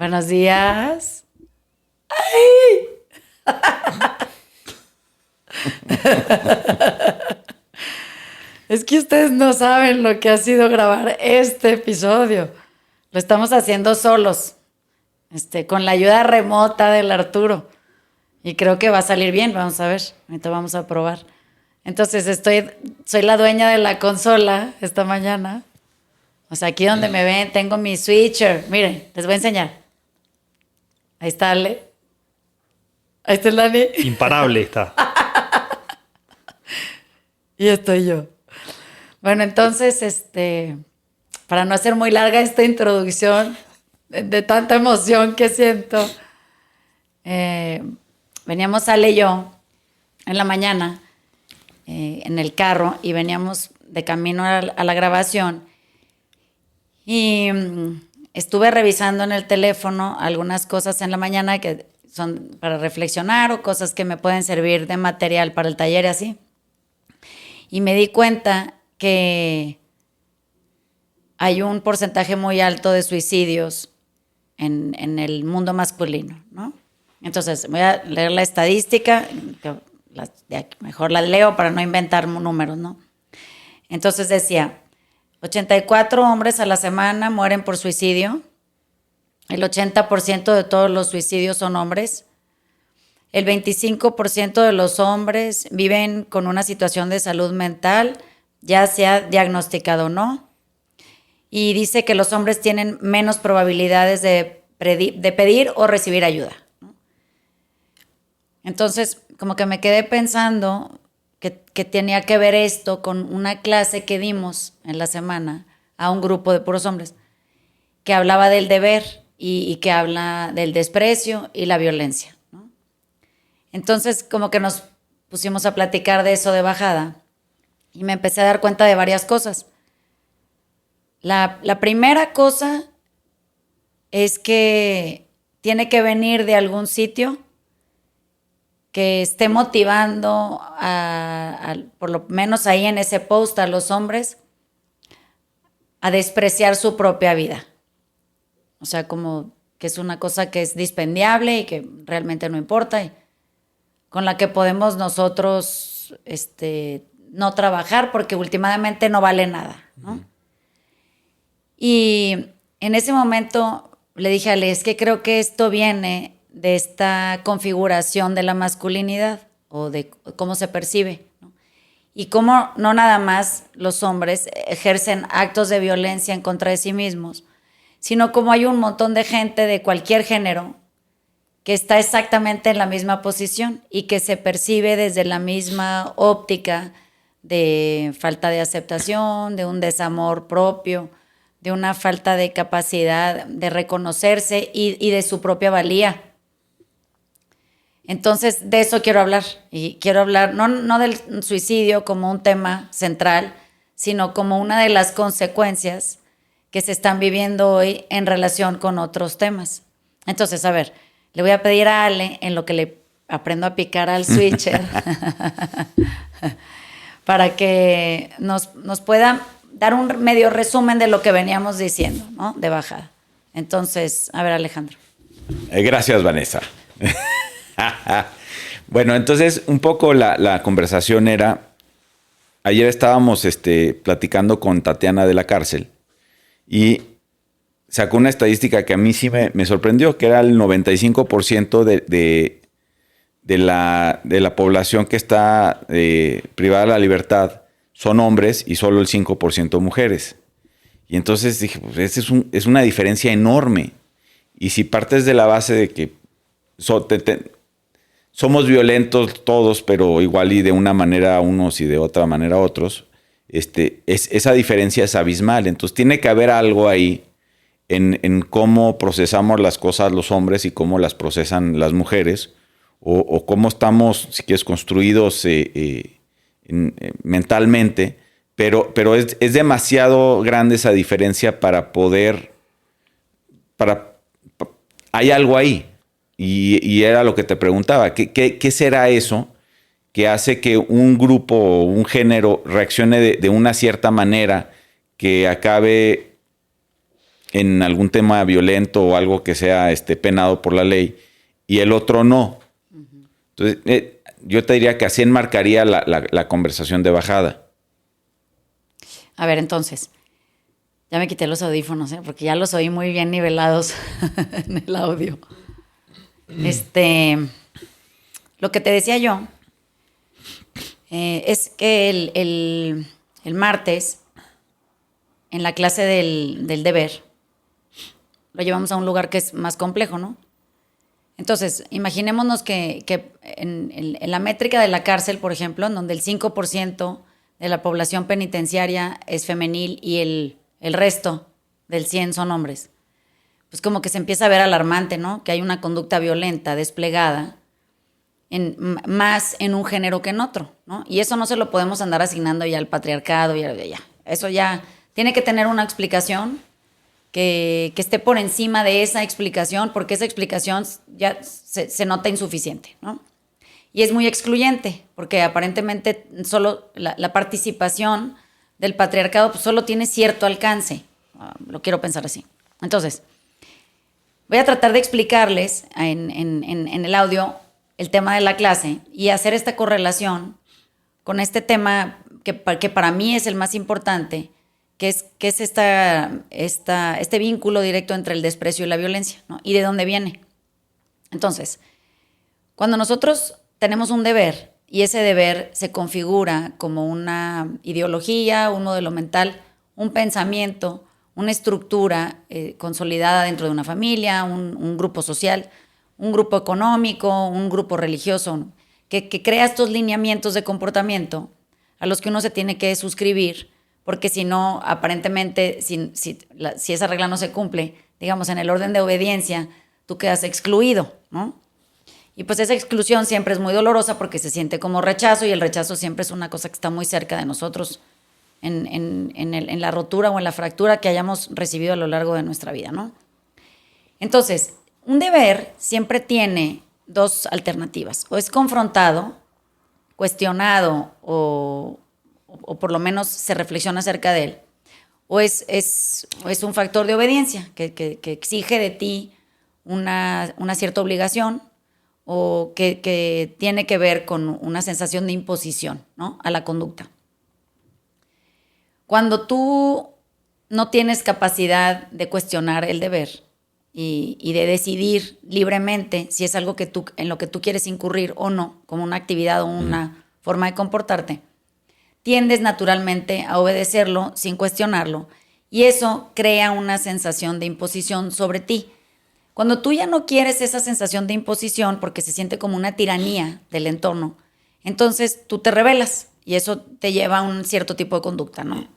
Buenos días. ¡Ay! Es que ustedes no saben lo que ha sido grabar este episodio. Lo estamos haciendo solos, con la ayuda remota del Arturo. Y creo que va a salir bien, vamos a ver. Ahorita vamos a probar. Entonces soy la dueña de la consola esta mañana. O sea, aquí donde me ven tengo mi switcher. Miren, les voy a enseñar. Ahí está Ale. Ahí está el Dani. Imparable está. Y estoy yo. Bueno, entonces, para no hacer muy larga esta introducción de tanta emoción que siento, veníamos Ale y yo en la mañana en el carro y veníamos de camino a la grabación y estuve revisando en el teléfono algunas cosas en la mañana que son para reflexionar o cosas que me pueden servir de material para el taller y así. Y me di cuenta que hay un porcentaje muy alto de suicidios en el mundo masculino, ¿no? Entonces, voy a leer la estadística, mejor la leo para no inventar números, ¿no? Entonces decía, 84 hombres a la semana mueren por suicidio, el 80% de todos los suicidios son hombres, el 25% de los hombres viven con una situación de salud mental, ya sea diagnosticado o no, y dice que los hombres tienen menos probabilidades de pedir o recibir ayuda. Entonces, como que me quedé pensando que tenía que ver esto con una clase que dimos en la semana a un grupo de puros hombres, que hablaba del deber y que habla del desprecio y la violencia, ¿no? Entonces, como que nos pusimos a platicar de eso de bajada y me empecé a dar cuenta de varias cosas. La primera cosa es que tiene que venir de algún sitio que esté motivando, por lo menos ahí en ese post, a los hombres a despreciar su propia vida. O sea, como que es una cosa que es dispendiable y que realmente no importa y con la que podemos nosotros no trabajar porque últimamente no vale nada, ¿no? Uh-huh. Y en ese momento le dije a Ale, es que creo que esto viene de esta configuración de la masculinidad o de cómo se percibe, ¿no? Y cómo no nada más los hombres ejercen actos de violencia en contra de sí mismos, sino como hay un montón de gente de cualquier género que está exactamente en la misma posición y que se percibe desde la misma óptica de falta de aceptación, de un desamor propio, de una falta de capacidad de reconocerse y de su propia valía. Entonces, de eso quiero hablar. Y quiero hablar no del suicidio como un tema central, sino como una de las consecuencias que se están viviendo hoy en relación con otros temas. Entonces, a ver, le voy a pedir a Ale, en lo que le aprendo a picar al switcher, para que nos pueda dar un medio resumen de lo que veníamos diciendo, ¿no? De bajada. Entonces, a ver, Alejandro. Gracias, Vanessa. Bueno, entonces un poco la conversación era, ayer estábamos platicando con Tatiana de la cárcel y sacó una estadística que a mí sí me sorprendió, que era el 95% de la población que está privada de la libertad son hombres y solo el 5% mujeres. Y entonces dije, pues es una diferencia enorme. Y si partes de la base de que somos violentos todos, pero igual y de una manera unos y de otra manera otros, esa diferencia es abismal. Entonces tiene que haber algo ahí en cómo procesamos las cosas los hombres y cómo las procesan las mujeres, o cómo estamos, si quieres, construidos mentalmente, pero es demasiado grande esa diferencia para poder... hay algo ahí. Y era lo que te preguntaba, ¿qué será eso que hace que un grupo o un género reaccione de una cierta manera que acabe en algún tema violento o algo que sea penado por la ley y el otro no. Entonces, yo te diría que así enmarcaría la conversación de bajada. A ver, entonces, ya me quité los audífonos, porque ya los oí muy bien nivelados en el audio. Lo que te decía yo es que el martes, en la clase del deber, lo llevamos a un lugar que es más complejo, ¿no? Entonces, imaginémonos que en la métrica de la cárcel, por ejemplo, en donde el 5% de la población penitenciaria es femenil y el resto del 100 son hombres, pues como que se empieza a ver alarmante, ¿no? Que hay una conducta violenta desplegada más en un género que en otro, ¿no? Y eso no se lo podemos andar asignando ya al patriarcado, ya. Eso ya tiene que tener una explicación que esté por encima de esa explicación, porque esa explicación ya se nota insuficiente, ¿no? Y es muy excluyente, porque aparentemente solo la participación del patriarcado pues solo tiene cierto alcance. Lo quiero pensar así. Entonces, voy a tratar de explicarles en el audio el tema de la clase y hacer esta correlación con este tema que para mí es el más importante, que es este vínculo directo entre el desprecio y la violencia, ¿no? Y de dónde viene. Entonces, cuando nosotros tenemos un deber y ese deber se configura como una ideología, un modelo mental, un pensamiento, una estructura consolidada dentro de una familia, un grupo social, un grupo económico, un grupo religioso, que crea estos lineamientos de comportamiento a los que uno se tiene que suscribir, porque si no, aparentemente, si esa regla no se cumple, digamos, en el orden de obediencia, tú quedas excluido, ¿no? Y pues esa exclusión siempre es muy dolorosa porque se siente como rechazo y el rechazo siempre es una cosa que está muy cerca de nosotros en la rotura o en la fractura que hayamos recibido a lo largo de nuestra vida, ¿no? Entonces, un deber siempre tiene dos alternativas. O es confrontado, cuestionado o por lo menos se reflexiona acerca de él, o es un factor de obediencia que exige de ti una cierta obligación o que tiene que ver con una sensación de imposición, ¿no?, a la conducta. Cuando tú no tienes capacidad de cuestionar el deber y de decidir libremente si es algo en lo que tú quieres incurrir o no, como una actividad o una forma de comportarte, tiendes naturalmente a obedecerlo sin cuestionarlo y eso crea una sensación de imposición sobre ti. Cuando tú ya no quieres esa sensación de imposición porque se siente como una tiranía del entorno, entonces tú te rebelas y eso te lleva a un cierto tipo de conducta, ¿no?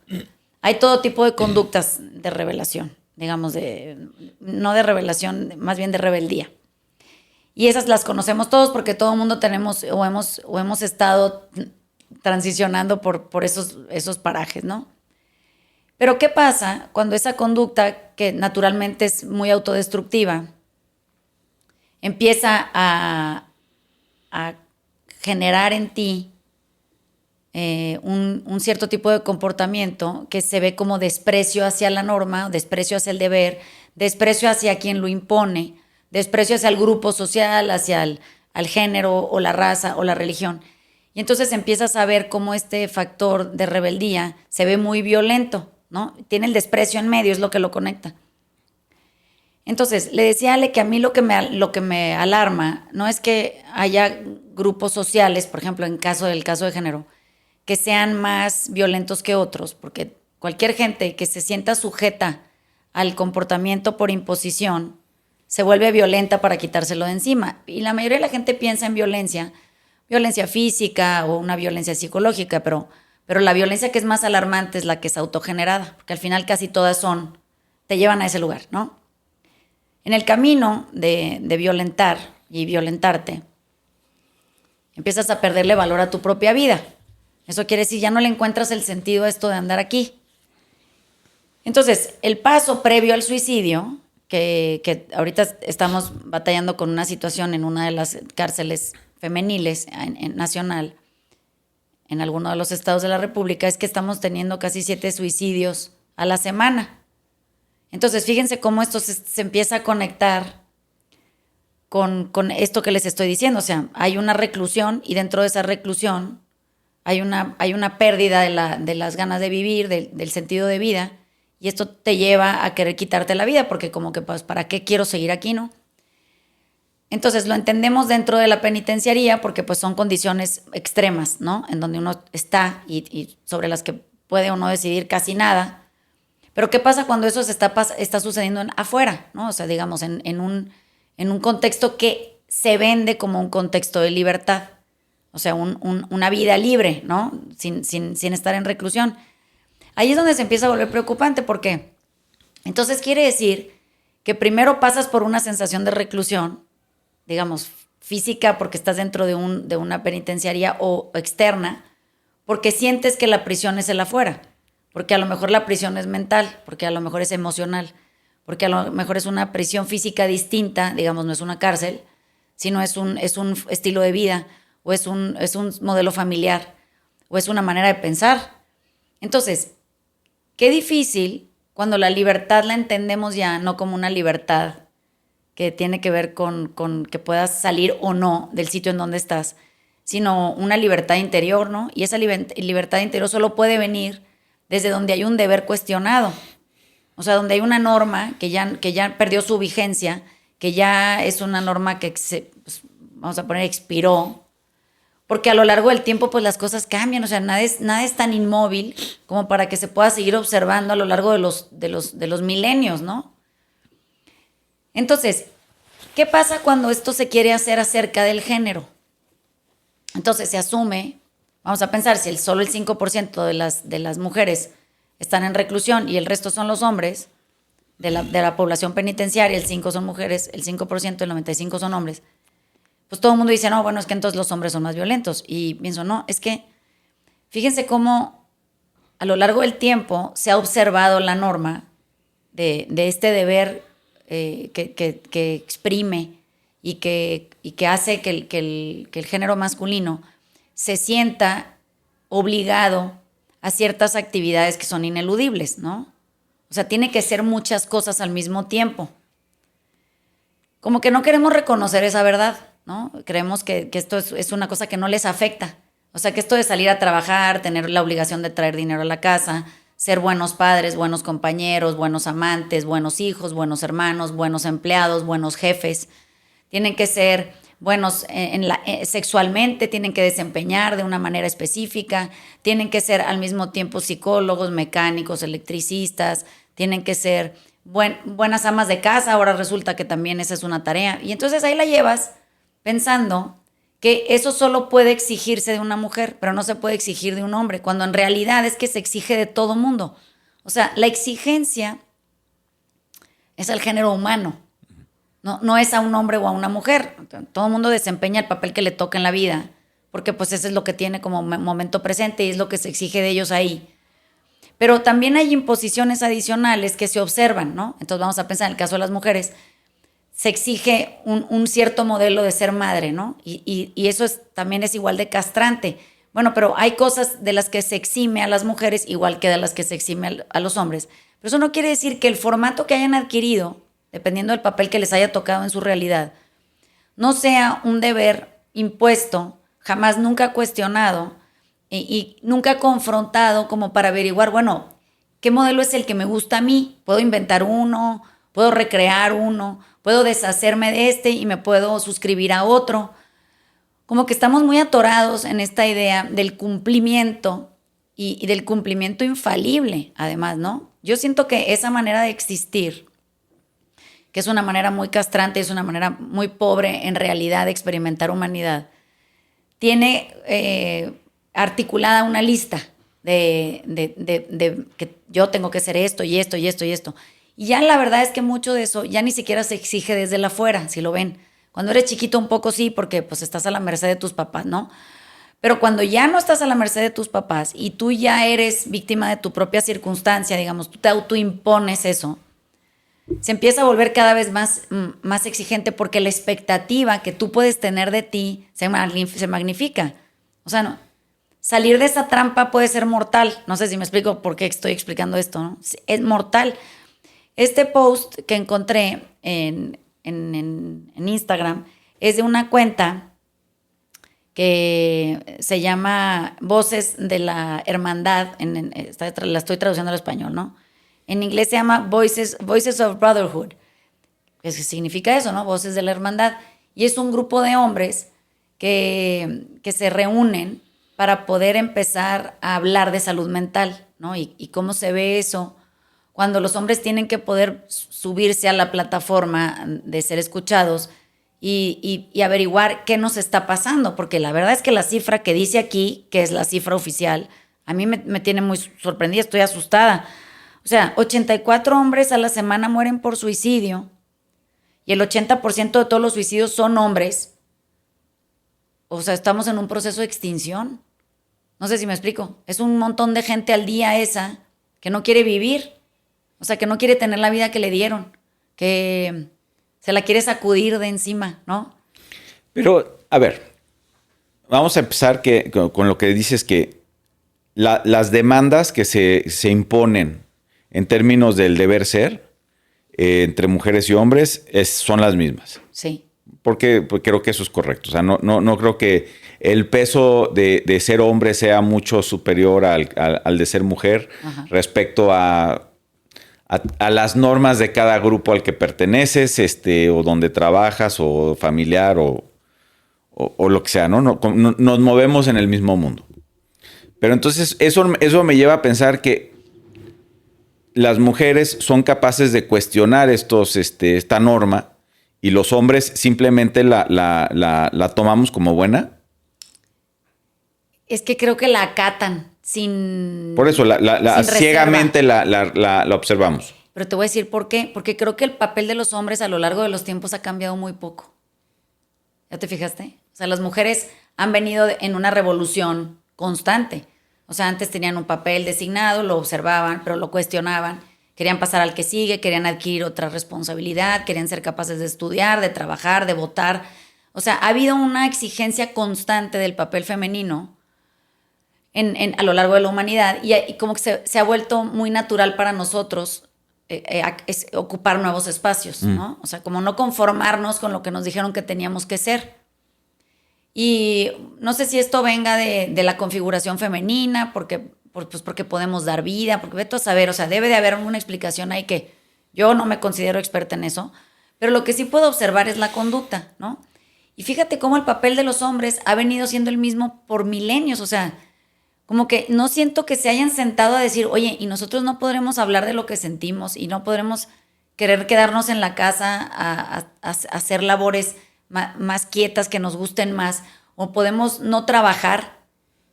Hay todo tipo de conductas de rebelación, digamos, no de rebelación, más bien de rebeldía. Y esas las conocemos todos porque todo el mundo tenemos o hemos estado transicionando por esos parajes, ¿no? Pero ¿qué pasa cuando esa conducta, que naturalmente es muy autodestructiva, empieza a generar en ti un cierto tipo de comportamiento que se ve como desprecio hacia la norma, desprecio hacia el deber, desprecio hacia quien lo impone, desprecio hacia el grupo social, hacia al género o la raza o la religión? Y entonces empiezas a ver cómo este factor de rebeldía se ve muy violento, ¿no? Tiene el desprecio en medio, es lo que lo conecta. Entonces, le decía a Ale que a mí lo que me alarma no es que haya grupos sociales, por ejemplo, en el caso de género, que sean más violentos que otros, porque cualquier gente que se sienta sujeta al comportamiento por imposición se vuelve violenta para quitárselo de encima. Y la mayoría de la gente piensa en violencia física o una violencia psicológica, pero la violencia que es más alarmante es la que es autogenerada, porque al final casi todas te llevan a ese lugar, ¿no? En el camino de violentar y violentarte, empiezas a perderle valor a tu propia vida. Eso quiere decir, ya no le encuentras el sentido a esto de andar aquí. Entonces, el paso previo al suicidio, que ahorita estamos batallando con una situación en una de las cárceles femeniles nacional, en alguno de los estados de la República, es que estamos teniendo casi 7 suicidios a la semana. Entonces, fíjense cómo esto se empieza a conectar con esto que les estoy diciendo. O sea, hay una reclusión y dentro de esa reclusión hay una pérdida de las ganas de vivir, del sentido de vida, y esto te lleva a querer quitarte la vida, porque como que, pues, ¿para qué quiero seguir aquí, no? Entonces, lo entendemos dentro de la penitenciaría porque pues son condiciones extremas, ¿no? En donde uno está y sobre las que puede o no decidir casi nada. Pero ¿qué pasa cuando eso está sucediendo afuera, ¿no? O sea, digamos, en un contexto que se vende como un contexto de libertad. O sea, una vida libre, ¿no? Sin estar en reclusión. Ahí es donde se empieza a volver preocupante porque entonces quiere decir que primero pasas por una sensación de reclusión, digamos, física porque estás dentro de una penitenciaría o externa, porque sientes que la prisión es el afuera, porque a lo mejor la prisión es mental, porque a lo mejor es emocional, porque a lo mejor es una prisión física distinta, digamos, no es una cárcel, sino es un estilo de vida, o es un modelo familiar, o es una manera de pensar. Entonces, qué difícil cuando la libertad la entendemos ya no como una libertad que tiene que ver con que puedas salir o no del sitio en donde estás, sino una libertad interior, ¿no? Y esa libertad interior solo puede venir desde donde hay un deber cuestionado. O sea, donde hay una norma que ya perdió su vigencia, que ya es una norma que pues, vamos a poner, expiró, porque a lo largo del tiempo pues las cosas cambian, o sea, nada es tan inmóvil como para que se pueda seguir observando a lo largo de los milenios, ¿no? Entonces, ¿qué pasa cuando esto se quiere hacer acerca del género? Entonces se asume, vamos a pensar, si solo el 5% de las mujeres están en reclusión y el resto son los hombres, de la población penitenciaria, el 5% son mujeres, el 5%, el 95% son hombres, pues todo el mundo dice, no, bueno, es que entonces los hombres son más violentos. Y pienso, no, es que fíjense cómo a lo largo del tiempo se ha observado la norma de este deber que exprime y que hace que el género masculino se sienta obligado a ciertas actividades que son ineludibles, ¿no? O sea, tiene que ser muchas cosas al mismo tiempo. Como que no queremos reconocer esa verdad, ¿no? Creemos que esto es una cosa que no les afecta. O sea, que esto de salir a trabajar, tener la obligación de traer dinero a la casa, ser buenos padres, buenos compañeros, buenos amantes, buenos hijos, buenos hermanos, buenos empleados, buenos jefes. Tienen que ser buenos sexualmente, tienen que desempeñar de una manera específica, tienen que ser al mismo tiempo psicólogos, mecánicos, electricistas, tienen que ser buenas amas de casa, ahora resulta que también esa es una tarea. Y entonces ahí la llevas pensando que eso solo puede exigirse de una mujer, pero no se puede exigir de un hombre, cuando en realidad es que se exige de todo mundo. O sea, la exigencia es al género humano, no es a un hombre o a una mujer. Todo el mundo desempeña el papel que le toca en la vida, porque pues eso es lo que tiene como momento presente y es lo que se exige de ellos ahí. Pero también hay imposiciones adicionales que se observan, ¿no? Entonces vamos a pensar en el caso de las mujeres, se exige un cierto modelo de ser madre, ¿no? Y eso también es igual de castrante. Bueno, pero hay cosas de las que se exime a las mujeres igual que de las que se exime a los hombres. Pero eso no quiere decir que el formato que hayan adquirido, dependiendo del papel que les haya tocado en su realidad, no sea un deber impuesto, jamás nunca cuestionado y nunca confrontado como para averiguar, bueno, ¿qué modelo es el que me gusta a mí? ¿Puedo inventar uno? ¿Puedo recrear uno? ¿Puedo deshacerme de este y me puedo suscribir a otro? Como que estamos muy atorados en esta idea del cumplimiento y del cumplimiento infalible, además, ¿no? Yo siento que esa manera de existir, que es una manera muy castrante, es una manera muy pobre en realidad de experimentar humanidad, tiene articulada una lista de que yo tengo que hacer esto y esto y esto y esto. Y ya la verdad es que mucho de eso ya ni siquiera se exige desde el afuera, si lo ven. Cuando eres chiquito un poco sí, porque pues estás a la merced de tus papás, ¿no? Pero cuando ya no estás a la merced de tus papás y tú ya eres víctima de tu propia circunstancia, digamos, tú te autoimpones eso, se empieza a volver cada vez más exigente porque la expectativa que tú puedes tener de ti se magnifica. O sea, no, salir de esa trampa puede ser mortal. No sé si me explico por qué estoy explicando esto, ¿no? Es mortal. Este post que encontré en Instagram es de una cuenta que se llama Voces de la Hermandad, la estoy traduciendo al español, ¿no? En inglés se llama Voices of Brotherhood, que significa eso, ¿no? Voces de la Hermandad. Y es un grupo de hombres que se reúnen para poder empezar a hablar de salud mental, ¿no? Y cómo se ve eso cuando los hombres tienen que poder subirse a la plataforma de ser escuchados y averiguar qué nos está pasando, porque la verdad es que la cifra que dice aquí, que es la cifra oficial, a mí me tiene muy sorprendida, estoy asustada. O sea, 84 hombres a la semana mueren por suicidio y el 80% de todos los suicidios son hombres. O sea, estamos en un proceso de extinción. No sé si me explico. Es un montón de gente al día esa que no quiere vivir. O sea, que no quiere tener la vida que le dieron. Que se la quiere sacudir de encima, ¿no? Pero, a ver, vamos a empezar con lo que dices que las demandas que se imponen en términos del deber ser entre mujeres y hombres son las mismas. Sí. Porque creo que eso es correcto. O sea, no creo que el peso de ser hombre sea mucho superior al de ser mujer. Ajá. Respecto a las normas de cada grupo al que perteneces, o donde trabajas, o familiar, o lo que sea, ¿no? Nos movemos en el mismo mundo. Pero entonces eso me lleva a pensar que las mujeres son capaces de cuestionar esta norma y los hombres simplemente la tomamos como buena. Es que creo que la acatan sin... Por eso, ciegamente la observamos. Pero te voy a decir por qué. Porque creo que el papel de los hombres a lo largo de los tiempos ha cambiado muy poco. ¿Ya te fijaste? O sea, las mujeres han venido en una revolución constante. O sea, antes tenían un papel designado, lo observaban, pero lo cuestionaban. Querían pasar al que sigue, querían adquirir otra responsabilidad, querían ser capaces de estudiar, de trabajar, de votar. O sea, ha habido una exigencia constante del papel femenino a lo largo de la humanidad y como que se ha vuelto muy natural para nosotros ocupar nuevos espacios, ¿no? O sea, como no conformarnos con lo que nos dijeron que teníamos que ser. Y no sé si esto venga de la configuración femenina, porque podemos dar vida, porque vete a saber, o sea, debe de haber una explicación ahí que yo no me considero experta en eso, pero lo que sí puedo observar es la conducta, ¿no? Y fíjate cómo el papel de los hombres ha venido siendo el mismo por milenios, o sea, como que no siento que se hayan sentado a decir, oye, y nosotros no podremos hablar de lo que sentimos y no podremos querer quedarnos en la casa a hacer labores más quietas que nos gusten más, o podemos no trabajar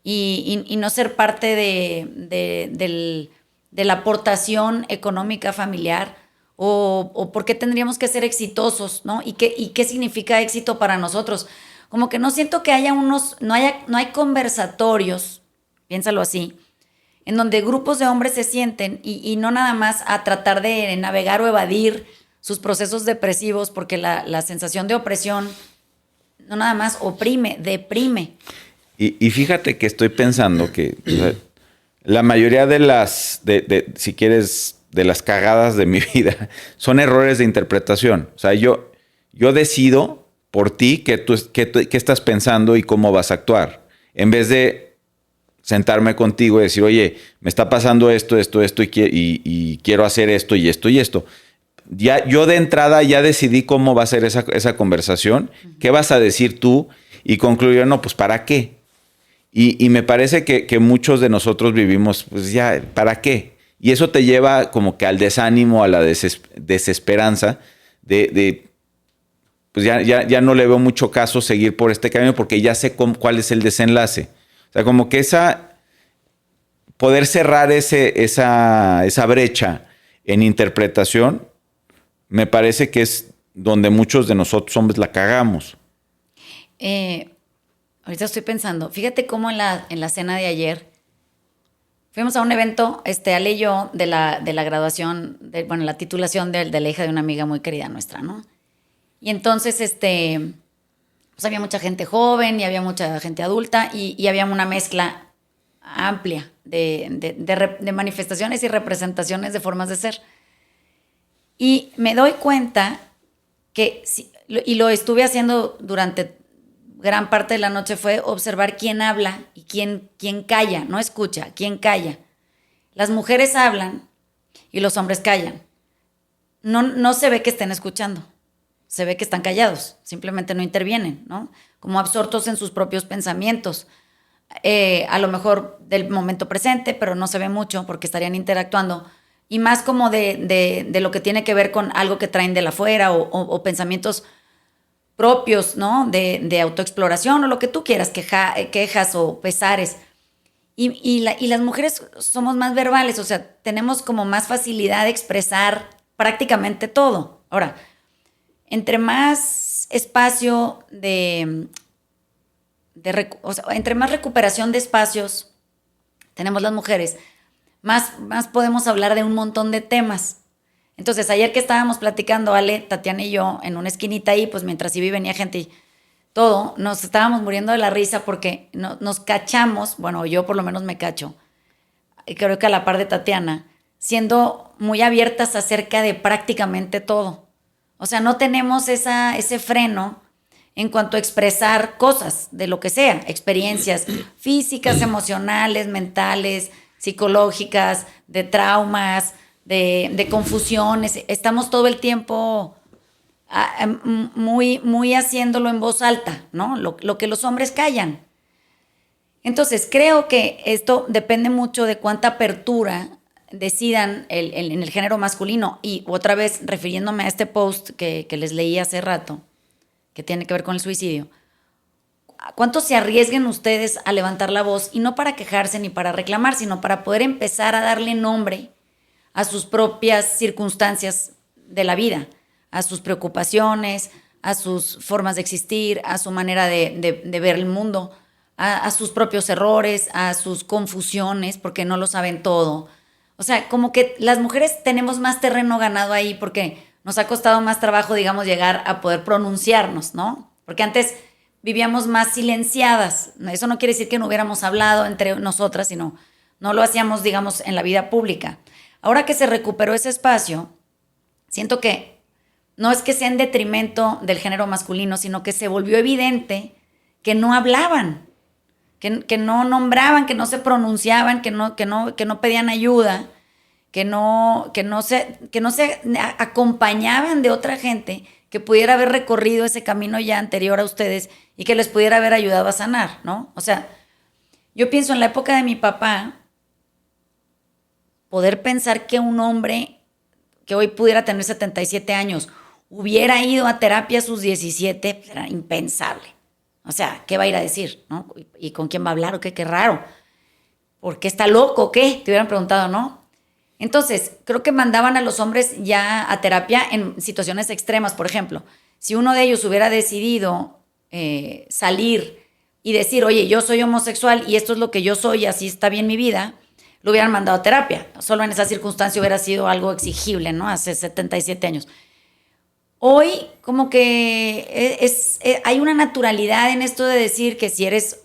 y no ser parte de la aportación económica familiar, o por qué tendríamos que ser exitosos, ¿no? ¿Y qué significa éxito para nosotros? Como que no siento que haya no hay conversatorios, piénsalo así, en donde grupos de hombres se sienten y no nada más a tratar de navegar o evadir sus procesos depresivos, porque la sensación de opresión no nada más oprime, deprime. Y fíjate que estoy pensando que o sea, la mayoría de si quieres, de las cagadas de mi vida son errores de interpretación. O sea, yo decido por ti qué estás pensando y cómo vas a actuar. En vez de sentarme contigo y decir, oye, me está pasando esto y quiero hacer esto y esto y esto. Ya, yo de entrada ya decidí cómo va a ser esa conversación, qué vas a decir tú y concluir, no, pues ¿para qué? Y me parece que muchos de nosotros vivimos, pues ya, ¿para qué? Y eso te lleva como que al desánimo, a la desesperanza pues ya no le veo mucho caso seguir por este camino porque ya sé cuál es el desenlace. O sea, como que poder cerrar esa brecha en interpretación, me parece que es donde muchos de nosotros hombres la cagamos. Ahorita estoy pensando, fíjate cómo en la cena de ayer fuimos a un evento, Ale y yo, de la graduación, la titulación de la hija de una amiga muy querida nuestra, ¿no? Y entonces, pues había mucha gente joven y había mucha gente adulta y había una mezcla amplia de manifestaciones y representaciones de formas de ser. Y me doy cuenta que, y lo estuve haciendo durante gran parte de la noche, fue observar quién habla y quién calla, no escucha, quién calla. Las mujeres hablan y los hombres callan. No se ve que estén escuchando, se ve que están callados, simplemente no intervienen, ¿no? Como absortos en sus propios pensamientos. A lo mejor del momento presente, pero no se ve mucho porque estarían interactuando. Y más como de lo que tiene que ver con algo que traen de la afuera o pensamientos propios, ¿no? De autoexploración o lo que tú quieras, quejas o pesares. Y las mujeres somos más verbales, o sea, tenemos como más facilidad de expresar prácticamente todo. Ahora, entre más espacio o sea, entre más recuperación de espacios tenemos las mujeres, más podemos hablar de un montón de temas. Entonces, ayer que estábamos platicando, Ale, Tatiana y yo, en una esquinita ahí, pues mientras iba y venía gente y todo, nos estábamos muriendo de la risa porque nos cachamos, bueno, yo por lo menos me cacho, y creo que a la par de Tatiana, siendo muy abiertas acerca de prácticamente todo. O sea, no tenemos ese freno en cuanto a expresar cosas, de lo que sea, experiencias físicas, emocionales, mentales, psicológicas, de traumas, de confusiones. Estamos todo el tiempo muy haciéndolo en voz alta, ¿no? Lo que los hombres callan. Entonces, creo que esto depende mucho de cuánta apertura decidan en el género masculino. Y otra vez, refiriéndome a este post que les leí hace rato, que tiene que ver con el suicidio, ¿cuánto se arriesguen ustedes a levantar la voz? Y no para quejarse ni para reclamar, sino para poder empezar a darle nombre a sus propias circunstancias de la vida, a sus preocupaciones, a sus formas de existir, a su manera de ver el mundo, a sus propios errores, a sus confusiones, porque no lo saben todo. O sea, como que las mujeres tenemos más terreno ganado ahí porque nos ha costado más trabajo, digamos, llegar a poder pronunciarnos, ¿no? Porque antes vivíamos más silenciadas. Eso no quiere decir que no hubiéramos hablado entre nosotras, sino no lo hacíamos, digamos, en la vida pública. Ahora que se recuperó ese espacio, siento que no es que sea en detrimento del género masculino, sino que se volvió evidente que no hablaban, que no nombraban, que no se pronunciaban, que no pedían ayuda, que no se acompañaban de otra gente que pudiera haber recorrido ese camino ya anterior a ustedes y que les pudiera haber ayudado a sanar, ¿no? O sea, yo pienso en la época de mi papá, poder pensar que un hombre que hoy pudiera tener 77 años hubiera ido a terapia a sus 17, pues era impensable. O sea, ¿qué va a ir a decir? ¿No? ¿Y con quién va a hablar? ¿O qué? Qué raro. ¿Por qué está loco? ¿O qué? Te hubieran preguntado, ¿no? Entonces, creo que mandaban a los hombres ya a terapia en situaciones extremas. Por ejemplo, si uno de ellos hubiera decidido salir y decir, oye, yo soy homosexual y esto es lo que yo soy y así está bien mi vida, lo hubieran mandado a terapia. Solo en esa circunstancia hubiera sido algo exigible, ¿no? Hace 77 años. Hoy, como que hay una naturalidad en esto de decir que si eres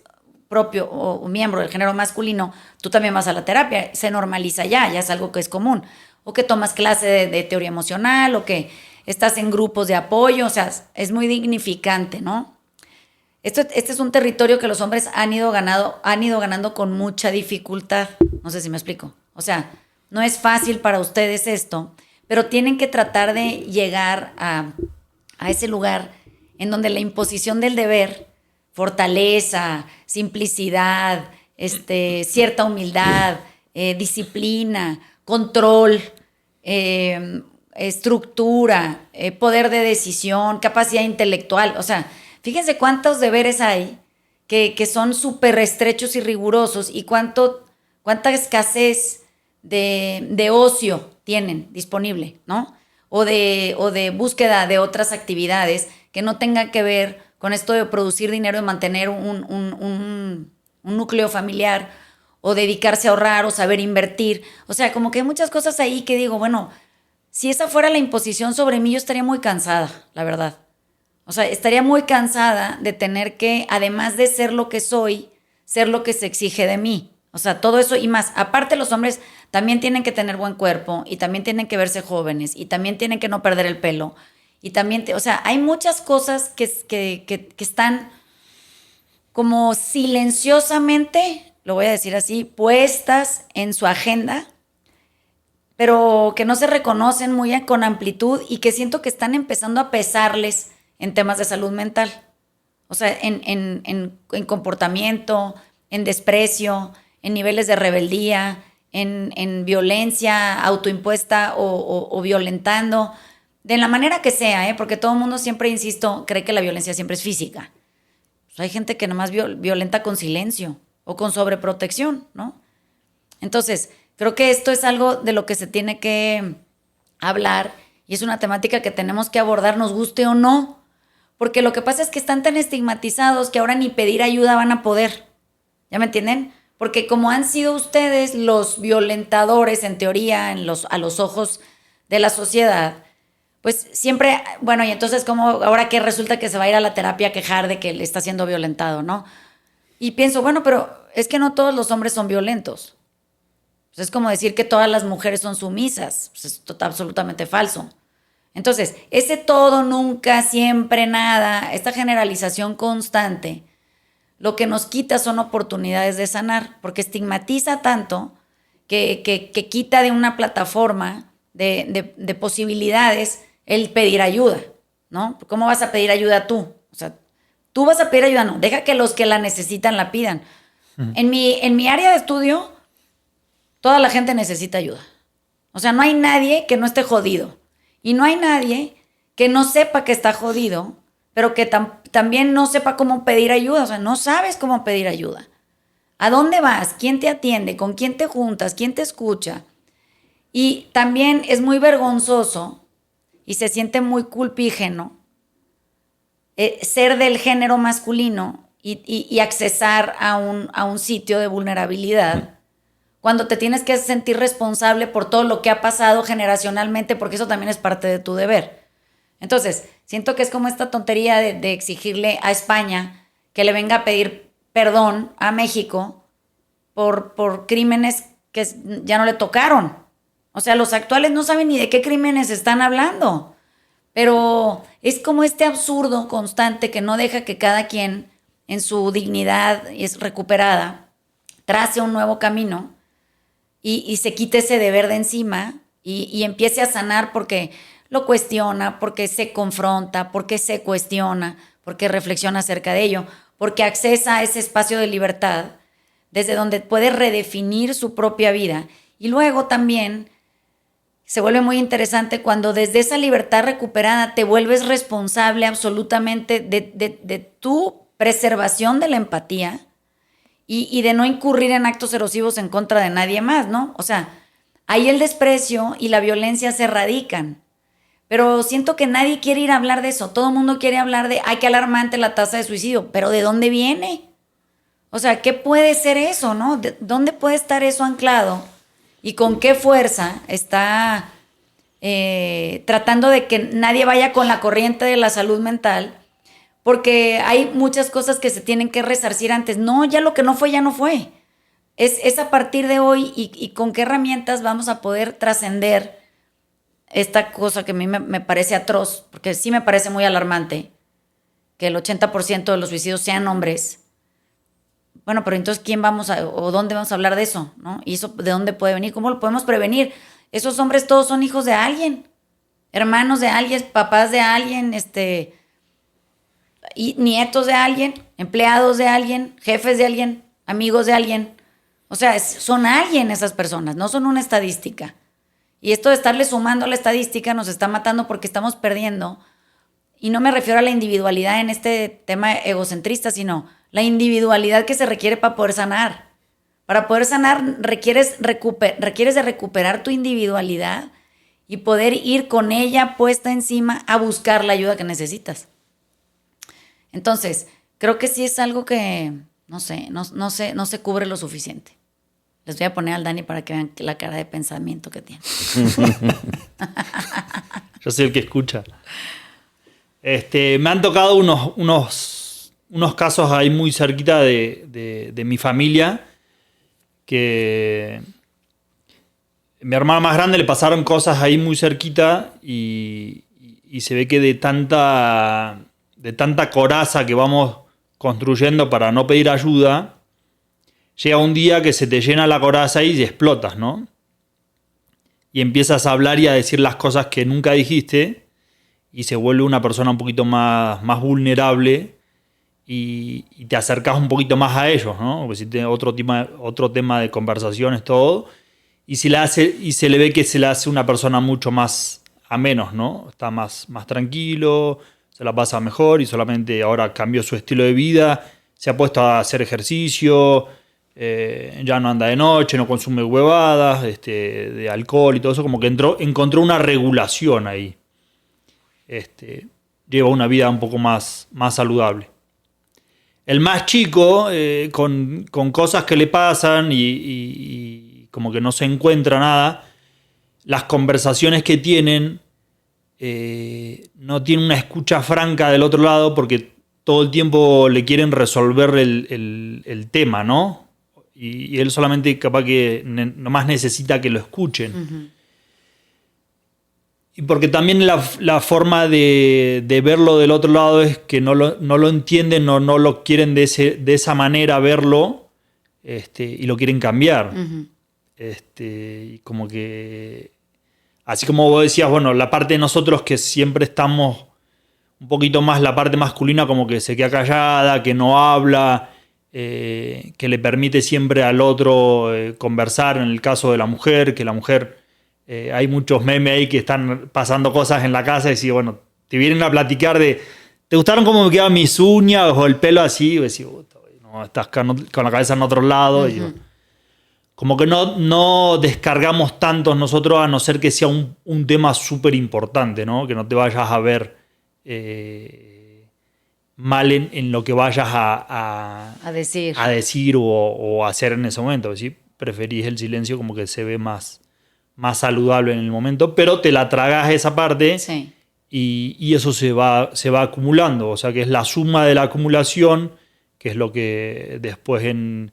propio o miembro del género masculino, tú también vas a la terapia. Se normaliza ya es algo que es común. O que tomas clase de teoría emocional, o que estás en grupos de apoyo. O sea, es muy dignificante, ¿no? Este es un territorio que los hombres han ido ganando con mucha dificultad. No sé si me explico. O sea, no es fácil para ustedes esto, pero tienen que tratar de llegar a ese lugar en donde la imposición del deber, fortaleza, simplicidad, cierta humildad, disciplina, control, estructura, poder de decisión, capacidad intelectual. O sea, fíjense cuántos deberes hay que son súper estrechos y rigurosos y cuánta escasez de ocio tienen disponible, ¿no? O de búsqueda de otras actividades que no tengan que ver con esto de producir dinero y mantener un núcleo familiar, o dedicarse a ahorrar o saber invertir. O sea, como que hay muchas cosas ahí que digo, bueno, si esa fuera la imposición sobre mí, yo estaría muy cansada, la verdad. O sea, estaría muy cansada de tener que, además de ser lo que soy, ser lo que se exige de mí. O sea, todo eso y más. Aparte, los hombres también tienen que tener buen cuerpo y también tienen que verse jóvenes y también tienen que no perder el pelo y también, o sea, hay muchas cosas que están como silenciosamente, lo voy a decir así, puestas en su agenda, pero que no se reconocen muy con amplitud y que siento que están empezando a pesarles en temas de salud mental. O sea, en comportamiento, en desprecio, en niveles de rebeldía, en violencia autoimpuesta o violentando, de la manera que sea, porque todo el mundo siempre, insisto, cree que la violencia siempre es física. Pues hay gente que nomás violenta con silencio o con sobreprotección, ¿no? Entonces, creo que esto es algo de lo que se tiene que hablar y es una temática que tenemos que abordar, nos guste o no, porque lo que pasa es que están tan estigmatizados que ahora ni pedir ayuda van a poder. ¿Ya me entienden? Porque como han sido ustedes los violentadores, en teoría, a los ojos de la sociedad, pues siempre, bueno, y entonces como ahora que resulta que se va a ir a la terapia a quejar de que le está siendo violentado, ¿no? Y pienso, bueno, pero es que no todos los hombres son violentos. Pues es como decir que todas las mujeres son sumisas. Pues es absolutamente falso. Entonces, ese todo, nunca, siempre, nada, esta generalización constante, lo que nos quita son oportunidades de sanar, porque estigmatiza tanto que quita de una plataforma de posibilidades el pedir ayuda, ¿no? ¿Cómo vas a pedir ayuda tú? O sea, tú vas a pedir ayuda, no, deja que los que la necesitan la pidan. En mi área de estudio, toda la gente necesita ayuda. O sea, no hay nadie que no esté jodido. Y no hay nadie que no sepa que está jodido, pero que también no sepa cómo pedir ayuda. O sea, no sabes cómo pedir ayuda. ¿A dónde vas? ¿Quién te atiende? ¿Con quién te juntas? ¿Quién te escucha? Y también es muy vergonzoso y se siente muy culpígeno ser del género masculino y accesar a un sitio de vulnerabilidad cuando te tienes que sentir responsable por todo lo que ha pasado generacionalmente, porque eso también es parte de tu deber. Entonces, siento que es como esta tontería de exigirle a España que le venga a pedir perdón a México por crímenes que ya no le tocaron. O sea, los actuales no saben ni de qué crímenes están hablando. Pero es como este absurdo constante que no deja que cada quien en su dignidad es recuperada trace un nuevo camino y se quite ese deber de encima y empiece a sanar porque lo cuestiona, porque se confronta, porque se cuestiona, porque reflexiona acerca de ello, porque accesa a ese espacio de libertad desde donde puede redefinir su propia vida. Y luego también se vuelve muy interesante cuando desde esa libertad recuperada te vuelves responsable absolutamente de tu preservación de la empatía y de no incurrir en actos erosivos en contra de nadie más, ¿no? O sea, ahí el desprecio y la violencia se erradican. Pero siento que nadie quiere ir a hablar de eso. Todo el mundo quiere hablar de, ay, qué alarmante la tasa de suicidio. ¿Pero de dónde viene? O sea, ¿qué puede ser eso, no? ¿Dónde puede estar eso anclado? ¿Y con qué fuerza está tratando de que nadie vaya con la corriente de la salud mental? Porque hay muchas cosas que se tienen que resarcir antes. No, ya lo que no fue, ya no fue. Es a partir de hoy y con qué herramientas vamos a poder trascender esta cosa que a mí me parece atroz, porque sí me parece muy alarmante que el 80% de los suicidios sean hombres. Bueno, pero entonces, o dónde vamos a hablar de eso, ¿no? ¿Y eso de dónde puede venir? ¿Cómo lo podemos prevenir? Esos hombres todos son hijos de alguien, hermanos de alguien, papás de alguien, y nietos de alguien, empleados de alguien, jefes de alguien, amigos de alguien. O sea, son alguien esas personas, no son una estadística. Y esto de estarle sumando a la estadística nos está matando porque estamos perdiendo. Y no me refiero a la individualidad en este tema egocentrista, sino la individualidad que se requiere para poder sanar. Para poder sanar requieres de recuperar tu individualidad y poder ir con ella puesta encima a buscar la ayuda que necesitas. Entonces, creo que sí es algo que, no se cubre lo suficiente. Les voy a poner al Dani para que vean la cara de pensamiento que tiene. Yo soy el que escucha. Me han tocado unos casos ahí muy cerquita de mi familia que mi hermana más grande le pasaron cosas ahí muy cerquita y se ve que de tanta coraza que vamos construyendo para no pedir ayuda, llega un día que se te llena la coraza y explotas, ¿no? Y empiezas a hablar y a decir las cosas que nunca dijiste y se vuelve una persona un poquito más vulnerable y te acercas un poquito más a ellos, ¿no? Porque si tiene otro tema de conversaciones, todo, y se le ve que se le hace una persona mucho más a menos, ¿no? Está más tranquilo, se la pasa mejor y solamente ahora cambió su estilo de vida, se ha puesto a hacer ejercicio, ya no anda de noche, no consume huevadas, de alcohol y todo eso, como que encontró una regulación ahí. Lleva una vida un poco más saludable. El más chico, con cosas que le pasan y como que no se encuentra nada, las conversaciones que tienen no tienen una escucha franca del otro lado porque todo el tiempo le quieren resolver el tema, ¿no? Y él solamente capaz que nomás necesita que lo escuchen. Uh-huh. Y porque también la forma de verlo del otro lado es que no lo entienden, no lo quieren de esa manera verlo, y lo quieren cambiar. Uh-huh. Y como que, así como vos decías, bueno, la parte de nosotros que siempre estamos un poquito más, la parte masculina como que se queda callada, que no habla, que le permite siempre al otro conversar. En el caso de la mujer, que la mujer... hay muchos memes ahí que están pasando cosas en la casa y decís, bueno, te vienen a platicar de, ¿te gustaron cómo me quedan mis uñas o el pelo así? Y decís, no, estás con la cabeza en otro lado. Uh-huh. Y bueno, como que no descargamos tantos nosotros, a no ser que sea un tema súper importante, ¿no? Que no te vayas a ver mal en lo que vayas a decir o hacer en ese momento. ¿Sí? Preferís el silencio, como que se ve más saludable en el momento, pero te la tragás esa parte. Sí. Y eso se va acumulando, o sea que es la suma de la acumulación, que es lo que después en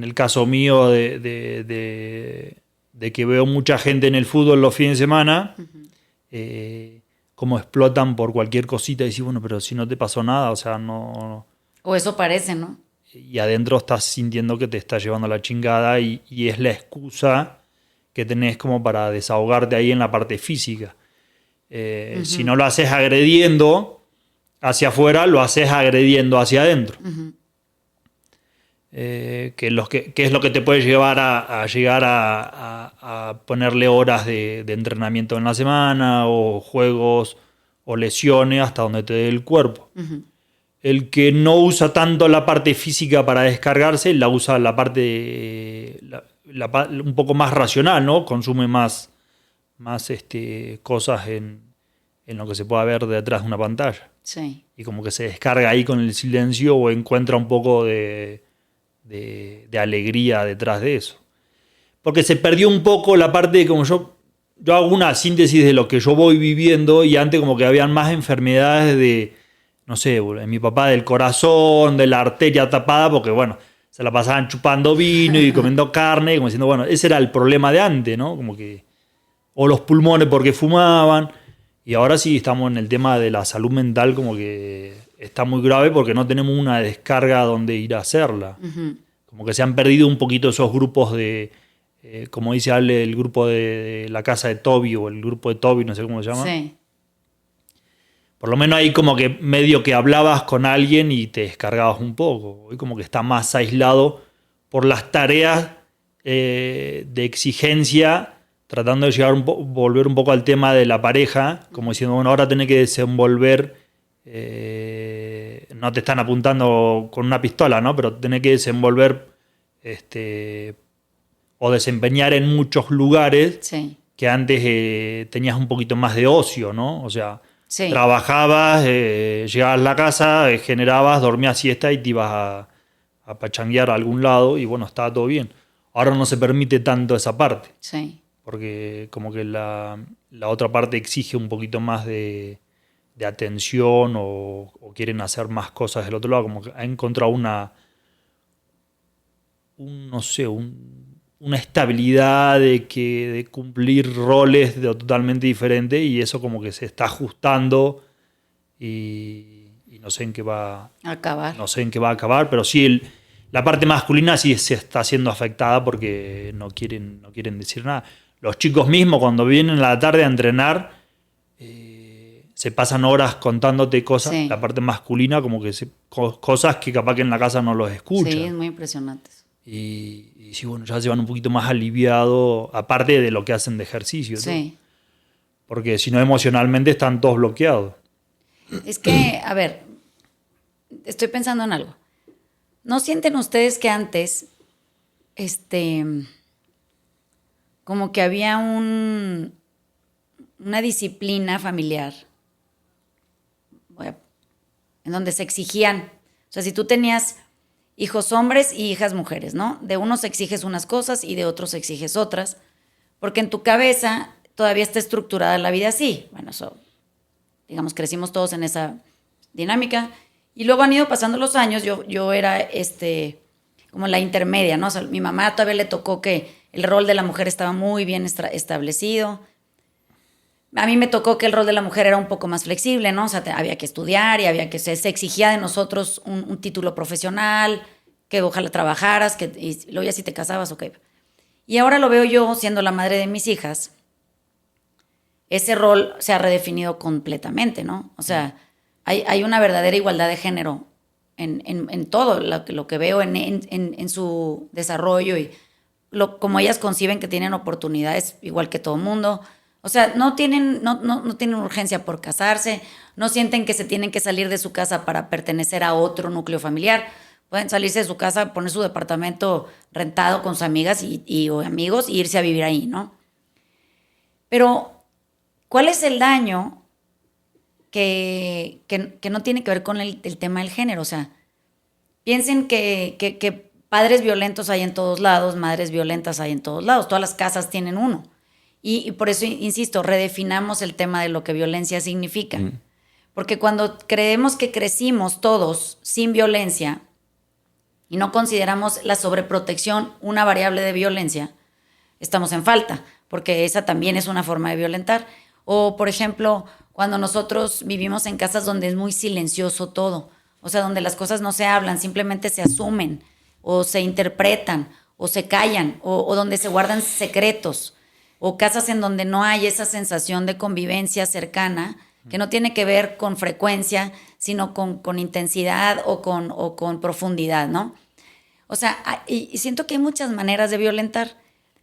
el caso mío de que veo mucha gente en el fútbol los fines de semana, uh-huh. Como explotan por cualquier cosita y decís, bueno, pero si no te pasó nada, o sea, no... O eso parece, ¿no? Y adentro estás sintiendo que te está llevando la chingada y es la excusa que tenés como para desahogarte ahí en la parte física. Uh-huh. Si no lo haces agrediendo hacia afuera, lo haces agrediendo hacia adentro. Uh-huh. Que es lo que te puede llevar a llegar a ponerle horas de entrenamiento en la semana, o juegos, o lesiones, hasta donde te dé el cuerpo. Uh-huh. El que no usa tanto la parte física para descargarse, la usa la parte... un poco más racional, ¿no? Consume más cosas en lo que se pueda ver detrás de una pantalla. Sí. Y como que se descarga ahí con el silencio o encuentra un poco de alegría detrás de eso. Porque se perdió un poco la parte de como yo hago una síntesis de lo que yo voy viviendo, y antes como que habían más enfermedades de, no sé, en mi papá del corazón, de la arteria tapada, porque bueno... se la pasaban chupando vino y comiendo carne, como diciendo, bueno, ese era el problema de antes, ¿no? Como que... o los pulmones porque fumaban. Y ahora sí estamos en el tema de la salud mental, como que está muy grave porque no tenemos una descarga donde ir a hacerla. Uh-huh. Como que se han perdido un poquito esos grupos de... como dice Ale, el grupo de la casa de Toby, o el grupo de Toby, no sé cómo se llama. Sí. Por lo menos ahí como que medio que hablabas con alguien y te descargabas un poco. Hoy como que está más aislado por las tareas de exigencia, tratando de volver un poco al tema de la pareja, como diciendo, bueno, ahora tenés que desenvolver, no te están apuntando con una pistola, ¿no? Pero tenés que desenvolver o desempeñar en muchos lugares. Sí. Que antes tenías un poquito más de ocio, ¿no? O sea... Sí. Trabajabas, llegabas a la casa, generabas, dormías siesta y te ibas a pachanguear a algún lado y bueno, estaba todo bien. Ahora no se permite tanto esa parte. Sí. Porque como que la otra parte exige un poquito más de atención o quieren hacer más cosas del otro lado. Como que ha encontrado una estabilidad de cumplir roles totalmente diferentes y eso como que se está ajustando y no sé en qué va Acabar. no sé en qué va a acabar, pero sí la parte masculina sí se está siendo afectada porque no quieren decir nada. Los chicos mismos cuando vienen a la tarde a entrenar se pasan horas contándote cosas, Sí. la parte masculina como que cosas que capaz que en la casa no los escuchan. Sí, es muy impresionante. Y sí, bueno, ya se van un poquito más aliviados, aparte de lo que hacen de ejercicio. Sí. ¿no? Porque si no, emocionalmente están todos bloqueados. Es que, a ver, estoy pensando en algo. ¿No sienten ustedes que antes, como que había una disciplina familiar en donde se exigían? O sea, si tú tenías hijos hombres y hijas mujeres, ¿no? De unos exiges unas cosas y de otros exiges otras, porque en tu cabeza todavía está estructurada la vida así. Bueno, eso, digamos, crecimos todos en esa dinámica y luego han ido pasando los años. Yo era como la intermedia, ¿no? O sea, mi mamá todavía le tocó que el rol de la mujer estaba muy bien establecido. A mí me tocó que el rol de la mujer era un poco más flexible, ¿no? O sea, había que estudiar y había que se exigía de nosotros un título profesional, que ojalá trabajaras, y luego ya si te casabas, ok. Y ahora lo veo yo siendo la madre de mis hijas. Ese rol se ha redefinido completamente, ¿no? O sea, hay una verdadera igualdad de género en todo lo que veo en su desarrollo y como ellas conciben que tienen oportunidades igual que todo mundo. O sea, no tienen urgencia por casarse, no sienten que se tienen que salir de su casa para pertenecer a otro núcleo familiar. Pueden salirse de su casa, poner su departamento rentado con sus amigas o amigos e irse a vivir ahí, ¿no? Pero, ¿cuál es el daño que no tiene que ver con el tema del género? O sea, piensen que padres violentos hay en todos lados, madres violentas hay en todos lados, todas las casas tienen uno. Y por eso, insisto, redefinamos el tema de lo que violencia significa. Porque cuando creemos que crecimos todos sin violencia y no consideramos la sobreprotección una variable de violencia, estamos en falta, porque esa también es una forma de violentar. O, por ejemplo, cuando nosotros vivimos en casas donde es muy silencioso todo, o sea, donde las cosas no se hablan, simplemente se asumen, o se interpretan, o se callan, o donde se guardan secretos, o casas en donde no hay esa sensación de convivencia cercana, que no tiene que ver con frecuencia, sino con intensidad o con profundidad, ¿no? O sea, y siento que hay muchas maneras de violentar.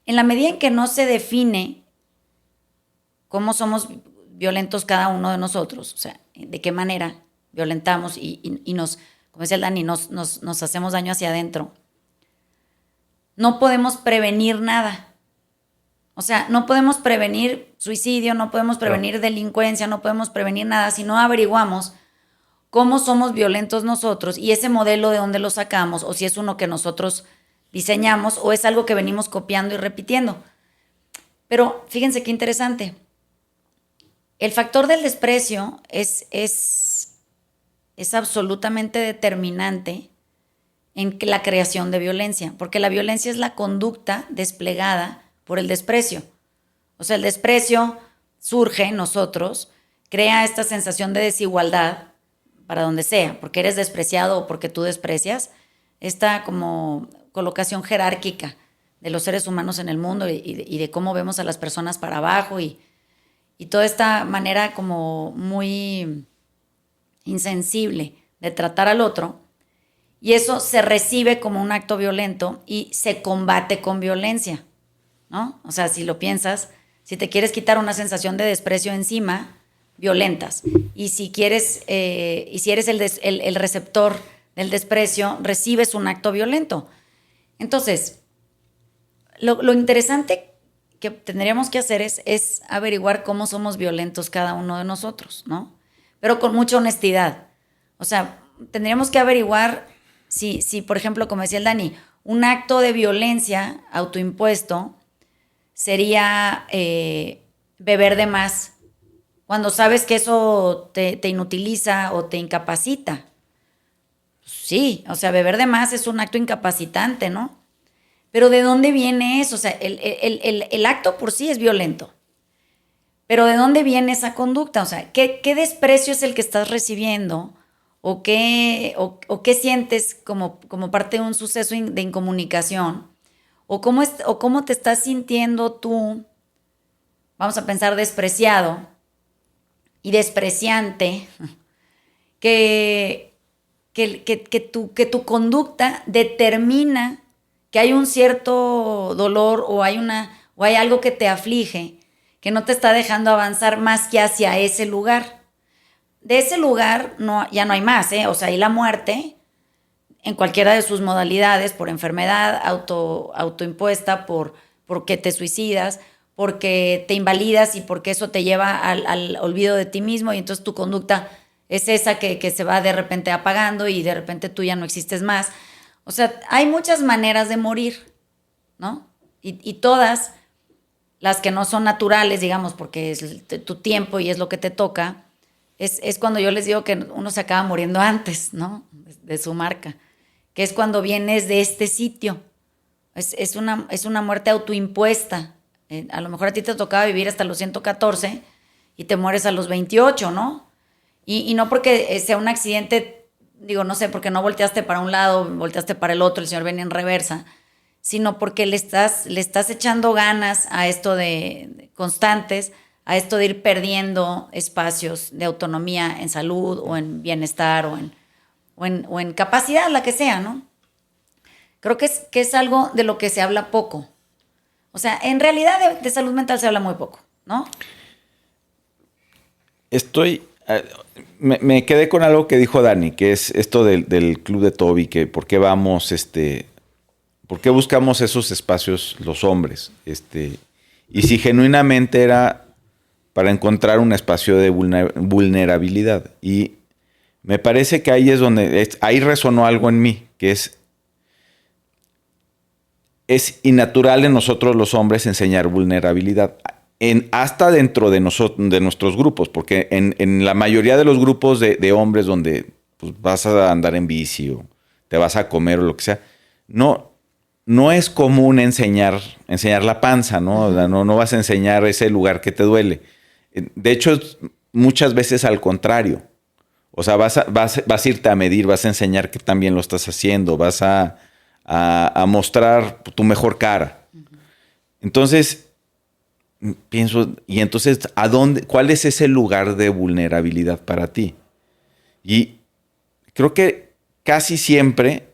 En la medida en que no se define cómo somos violentos cada uno de nosotros, o sea, de qué manera violentamos y nos, como decía el Dani, nos hacemos daño hacia adentro, no podemos prevenir nada. O sea, no podemos prevenir suicidio, no podemos prevenir delincuencia, no podemos prevenir nada si no averiguamos cómo somos violentos nosotros y ese modelo de dónde lo sacamos, o si es uno que nosotros diseñamos o es algo que venimos copiando y repitiendo. Pero fíjense qué interesante. El factor del desprecio es absolutamente determinante en la creación de violencia, porque la violencia es la conducta desplegada por el desprecio. O sea, el desprecio surge en nosotros, crea esta sensación de desigualdad para donde sea, porque eres despreciado o porque tú desprecias, esta como colocación jerárquica de los seres humanos en el mundo y de cómo vemos a las personas para abajo y toda esta manera como muy insensible de tratar al otro, y eso se recibe como un acto violento y se combate con violencia, ¿no? O sea, si lo piensas, si te quieres quitar una sensación de desprecio encima, violentas. Y si quieres, y si eres el receptor del desprecio, recibes un acto violento. Entonces, lo interesante que tendríamos que hacer es averiguar cómo somos violentos cada uno de nosotros, ¿no? Pero con mucha honestidad. O sea, tendríamos que averiguar si, por ejemplo, como decía el Dani, un acto de violencia autoimpuesto sería beber de más, cuando sabes que eso te inutiliza o te incapacita. Sí, o sea, beber de más es un acto incapacitante, ¿no? Pero ¿de dónde viene eso? O sea, el acto por sí es violento. Pero ¿de dónde viene esa conducta? O sea, ¿qué desprecio es el que estás recibiendo? ¿O qué sientes como parte de un suceso de incomunicación? ¿O cómo te estás sintiendo tú, vamos a pensar, despreciado y despreciante, que tu conducta determina que hay un cierto dolor o hay algo que te aflige, que no te está dejando avanzar más que hacia ese lugar? De ese lugar ya no hay más, ¿eh? O sea, hay la muerte en cualquiera de sus modalidades, por enfermedad autoimpuesta, porque te suicidas, porque te invalidas y porque eso te lleva al olvido de ti mismo, y entonces tu conducta es esa que se va de repente apagando y de repente tú ya no existes más. O sea, hay muchas maneras de morir, ¿no? Y todas las que no son naturales, digamos, porque es tu tiempo y es lo que te toca, es cuando yo les digo que uno se acaba muriendo antes, ¿no? De su marca, que es cuando vienes de este sitio. Es una muerte autoimpuesta. A lo mejor a ti te tocaba vivir hasta los 114 y te mueres a los 28, ¿no? Y no porque sea un accidente, digo, no sé, porque no volteaste para un lado, volteaste para el otro, el señor venía en reversa, sino porque le estás echando ganas a esto de constantes, a esto de ir perdiendo espacios de autonomía en salud o en bienestar o en capacidad, la que sea, ¿no? Creo que es algo de lo que se habla poco. O sea, en realidad de salud mental se habla muy poco, ¿no? Me quedé con algo que dijo Dani, que es esto del club de Toby, que por qué por qué buscamos esos espacios los hombres, y si genuinamente era para encontrar un espacio de vulnerabilidad. Y me parece que ahí es donde, ahí resonó algo en mí, que es innatural en nosotros los hombres enseñar vulnerabilidad, hasta dentro de nuestros grupos, porque en la mayoría de los grupos de hombres donde pues, vas a andar en bici o te vas a comer o lo que sea, no es común enseñar la panza, ¿no? Uh-huh. No vas a enseñar ese lugar que te duele. De hecho, muchas veces al contrario. O sea, vas a irte a medir, vas a enseñar que también lo estás haciendo, vas a mostrar tu mejor cara. Uh-huh. Entonces, pienso, y entonces, ¿cuál es ese lugar de vulnerabilidad para ti? Y creo que casi siempre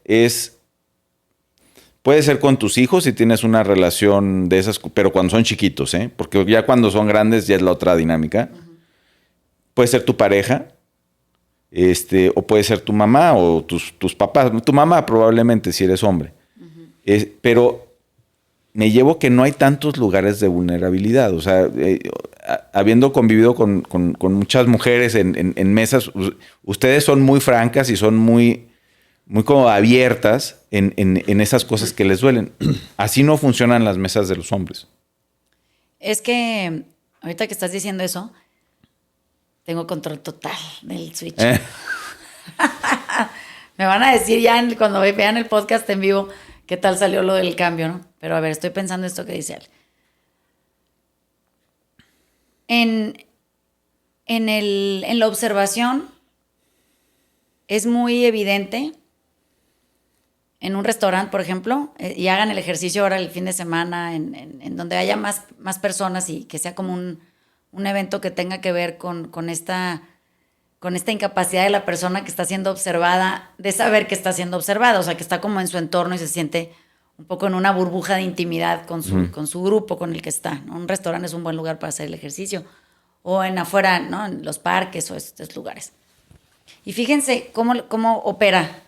puede ser con tus hijos si tienes una relación de esas, pero cuando son chiquitos, ¿eh? Porque ya cuando son grandes ya es la otra dinámica. Uh-huh. Puede ser tu pareja, o puede ser tu mamá o tus papás. Tu mamá probablemente si eres hombre. Uh-huh. Pero me llevo que no hay tantos lugares de vulnerabilidad. O sea, habiendo convivido con muchas mujeres en mesas, ustedes son muy francas y son muy como abiertas en esas cosas que les duelen. Así no funcionan las mesas de los hombres. Es que ahorita que estás diciendo eso, tengo control total del Switch. Me van a decir ya cuando vean el podcast en vivo qué tal salió lo del cambio, ¿no? Pero a ver, estoy pensando esto que dice él. En la observación es muy evidente. En un restaurante, por ejemplo, y hagan el ejercicio ahora el fin de semana en donde haya más personas y que sea como un evento que tenga que ver con esta incapacidad de la persona que está siendo observada de saber que está siendo observada, o sea, que está como en su entorno y se siente un poco en una burbuja de intimidad con su grupo con el que está, ¿no? Un restaurante es un buen lugar para hacer el ejercicio, o en afuera, ¿no? En los parques o estos lugares. Y fíjense cómo opera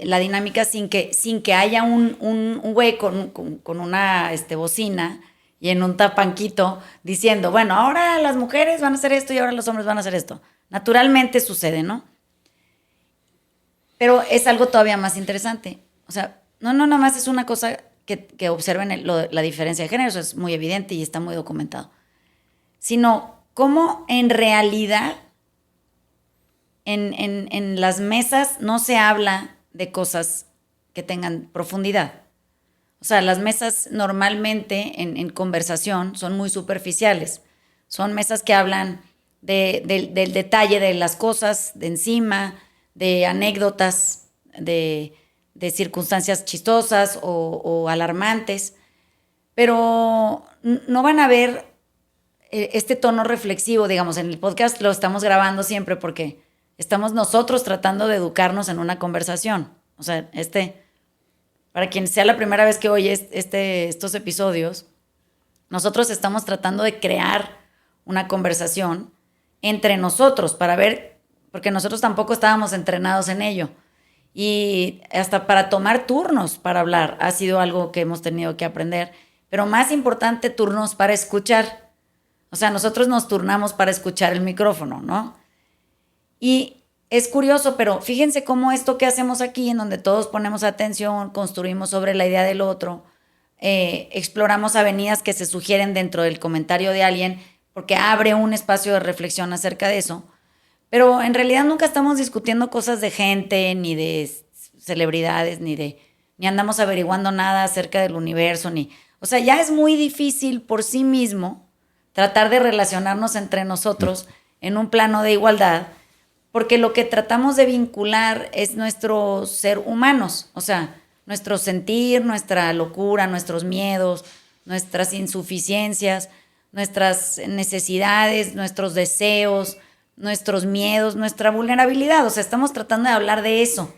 la dinámica sin que haya un güey con una bocina y en un tapanquito diciendo, bueno, ahora las mujeres van a hacer esto y ahora los hombres van a hacer esto. Naturalmente sucede, ¿no? Pero es algo todavía más interesante. O sea, no nada más es una cosa que observen la diferencia de género, eso es muy evidente y está muy documentado, sino cómo en realidad en las mesas no se habla de cosas que tengan profundidad. O sea, las mesas normalmente en conversación son muy superficiales. Son mesas que hablan del detalle de las cosas, de encima, de anécdotas, de circunstancias chistosas o alarmantes, pero no van a ver este tono reflexivo, digamos, en el podcast lo estamos grabando siempre porque estamos nosotros tratando de educarnos en una conversación. O sea, para quien sea la primera vez que oye estos episodios, nosotros estamos tratando de crear una conversación entre nosotros para ver, porque nosotros tampoco estábamos entrenados en ello. Y hasta para tomar turnos para hablar ha sido algo que hemos tenido que aprender. Pero más importante, turnos para escuchar. O sea, nosotros nos turnamos para escuchar el micrófono, ¿no? Y es curioso, pero fíjense cómo esto que hacemos aquí, en donde todos ponemos atención, construimos sobre la idea del otro, exploramos avenidas que se sugieren dentro del comentario de alguien, porque abre un espacio de reflexión acerca de eso. Pero en realidad nunca estamos discutiendo cosas de gente, ni de celebridades, ni andamos averiguando nada acerca del universo, o sea, ya es muy difícil por sí mismo tratar de relacionarnos entre nosotros en un plano de igualdad, porque lo que tratamos de vincular es nuestro ser humanos, o sea, nuestro sentir, nuestra locura, nuestros miedos, nuestras insuficiencias, nuestras necesidades, nuestros deseos, nuestros miedos, nuestra vulnerabilidad. O sea, estamos tratando de hablar de eso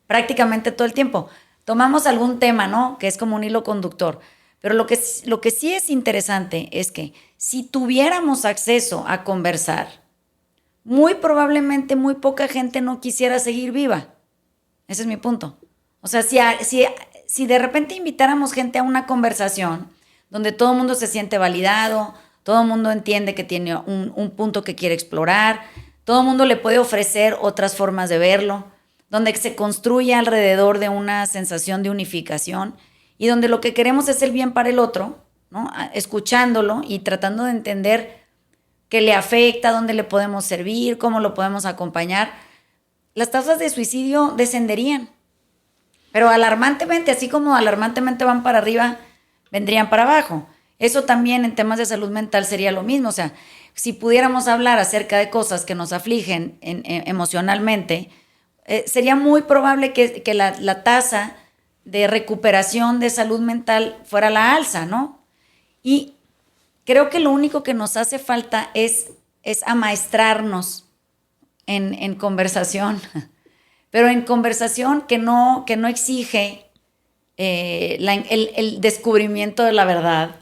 prácticamente todo el tiempo. Tomamos algún tema, ¿no? Que es como un hilo conductor. Pero lo que sí es interesante es que si tuviéramos acceso a conversar, muy probablemente muy poca gente no quisiera seguir viva. Ese es mi punto. O sea, si de repente invitáramos gente a una conversación donde todo el mundo se siente validado, todo el mundo entiende que tiene un punto que quiere explorar, todo el mundo le puede ofrecer otras formas de verlo, donde se construye alrededor de una sensación de unificación y donde lo que queremos es el bien para el otro, ¿no? Escuchándolo y tratando de entender qué le afecta, dónde le podemos servir, cómo lo podemos acompañar, las tasas de suicidio descenderían. Pero alarmantemente, así como alarmantemente van para arriba, vendrían para abajo. Eso también en temas de salud mental sería lo mismo. O sea, si pudiéramos hablar acerca de cosas que nos afligen emocionalmente, sería muy probable que la tasa de recuperación de salud mental fuera a la alza, ¿no? Y creo que lo único que nos hace falta es amaestrarnos en conversación, pero en conversación que no exige el descubrimiento de la verdad,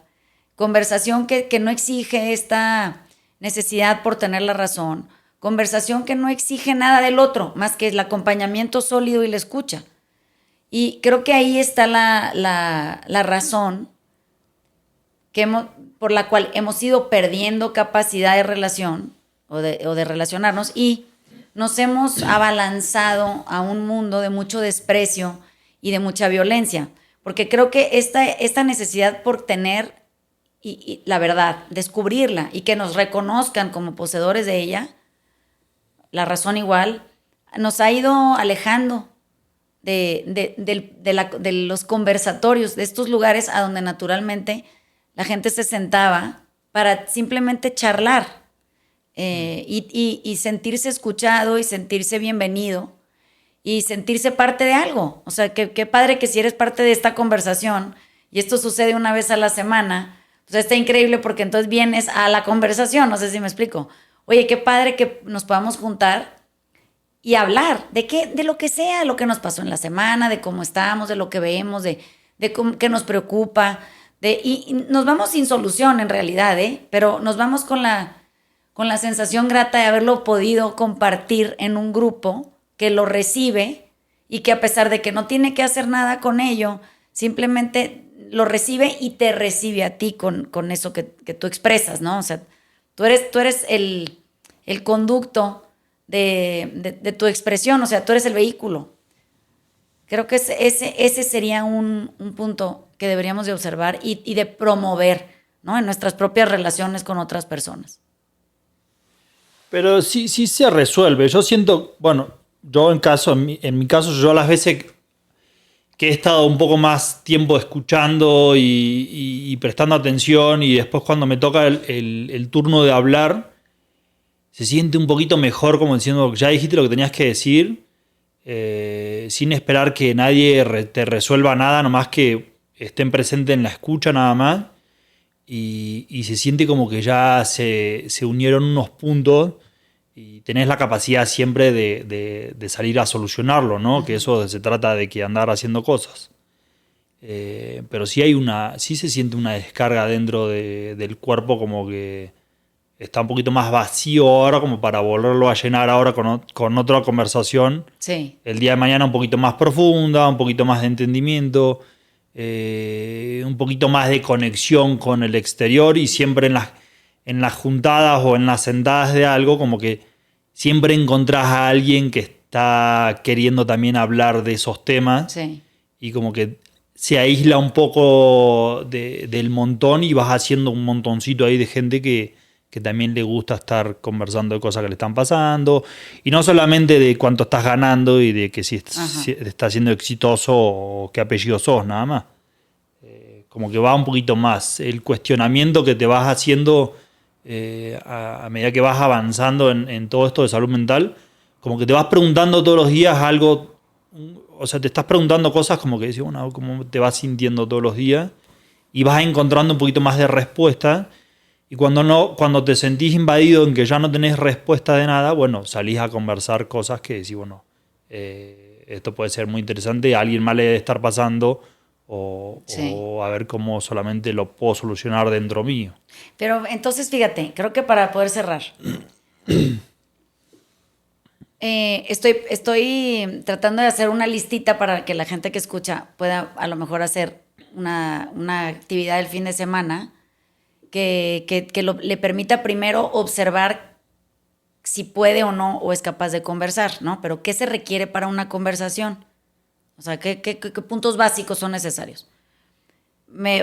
conversación que no exige esta necesidad por tener la razón, conversación que no exige nada del otro, más que el acompañamiento sólido y la escucha. Y creo que ahí está la razón por la cual hemos ido perdiendo capacidad de relación o de relacionarnos y nos hemos abalanzado a un mundo de mucho desprecio y de mucha violencia. Porque creo que esta necesidad por tener y la verdad, descubrirla y que nos reconozcan como poseedores de ella, la razón igual, nos ha ido alejando de los conversatorios, de estos lugares a donde naturalmente la gente se sentaba para simplemente charlar y sentirse escuchado y sentirse bienvenido y sentirse parte de algo. O sea, qué padre que si eres parte de esta conversación y esto sucede una vez a la semana, pues está increíble porque entonces vienes a la conversación, no sé si me explico. Oye, qué padre que nos podamos juntar y hablar de lo que sea, lo que nos pasó en la semana, de cómo estamos, de lo que vemos, de qué nos preocupa, y nos vamos sin solución en realidad, pero nos vamos con la sensación grata de haberlo podido compartir en un grupo que lo recibe y que a pesar de que no tiene que hacer nada con ello, simplemente lo recibe y te recibe a ti con eso que tú expresas, ¿no? O sea, tú eres el conducto de tu expresión, o sea, tú eres el vehículo. Creo que ese sería un punto que deberíamos de observar y de promover, ¿no? En nuestras propias relaciones con otras personas. Pero sí se resuelve. Yo siento, bueno, en mi caso, yo las veces que he estado un poco más tiempo escuchando y prestando atención, y después cuando me toca el turno de hablar, se siente un poquito mejor, como diciendo, ya dijiste lo que tenías que decir, sin esperar que nadie te resuelva nada, nomás que estén presentes en la escucha nada más, y se siente como que ya se unieron unos puntos y tenés la capacidad siempre de salir a solucionarlo, ¿no? Uh-huh. Que eso se trata de que andar haciendo cosas. Pero sí se siente una descarga dentro del cuerpo, como que está un poquito más vacío ahora, como para volverlo a llenar ahora con otra conversación. Sí. El día de mañana un poquito más profunda, un poquito más de entendimiento, un poquito más de conexión con el exterior, y siempre en las juntadas o en las sentadas de algo, como que siempre encontrás a alguien que está queriendo también hablar de esos temas. Sí. Y como que se aísla un poco del montón, y vas haciendo un montoncito ahí de gente que también le gusta estar conversando de cosas que le están pasando, y no solamente de cuánto estás ganando y de que si estás siendo exitoso o qué apellido sos, nada más. Como que va un poquito más el cuestionamiento que te vas haciendo a medida que vas avanzando en todo esto de salud mental, como que te vas preguntando todos los días algo, o sea, te estás preguntando cosas como que dices, bueno, ¿cómo te vas sintiendo todos los días? Y vas encontrando un poquito más de respuesta. Y cuando te sentís invadido en que ya no tenés respuesta de nada, bueno, salís a conversar cosas que decís, bueno, esto puede ser muy interesante, a alguien más le debe estar pasando, o a ver cómo solamente lo puedo solucionar dentro mío. Pero entonces, fíjate, creo que para poder cerrar, estoy tratando de hacer una listita para que la gente que escucha pueda a lo mejor hacer una actividad del fin de semana que le permita primero observar si puede o no, o es capaz de conversar, ¿no? Pero ¿qué se requiere para una conversación? O sea, ¿qué puntos básicos son necesarios?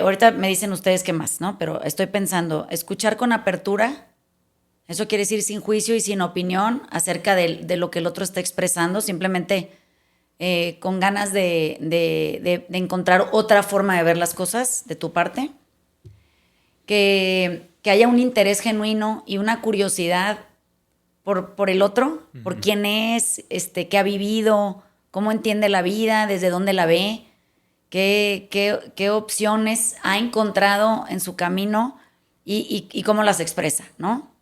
Ahorita me dicen ustedes qué más, ¿no? Pero estoy pensando, escuchar con apertura, eso quiere decir sin juicio y sin opinión acerca de lo que el otro está expresando, simplemente con ganas de encontrar otra forma de ver las cosas de tu parte. Que haya un interés genuino y una curiosidad por el otro, uh-huh. Por quién es, qué ha vivido, cómo entiende la vida, desde dónde la ve, qué opciones ha encontrado en su camino y cómo las expresa, ¿no?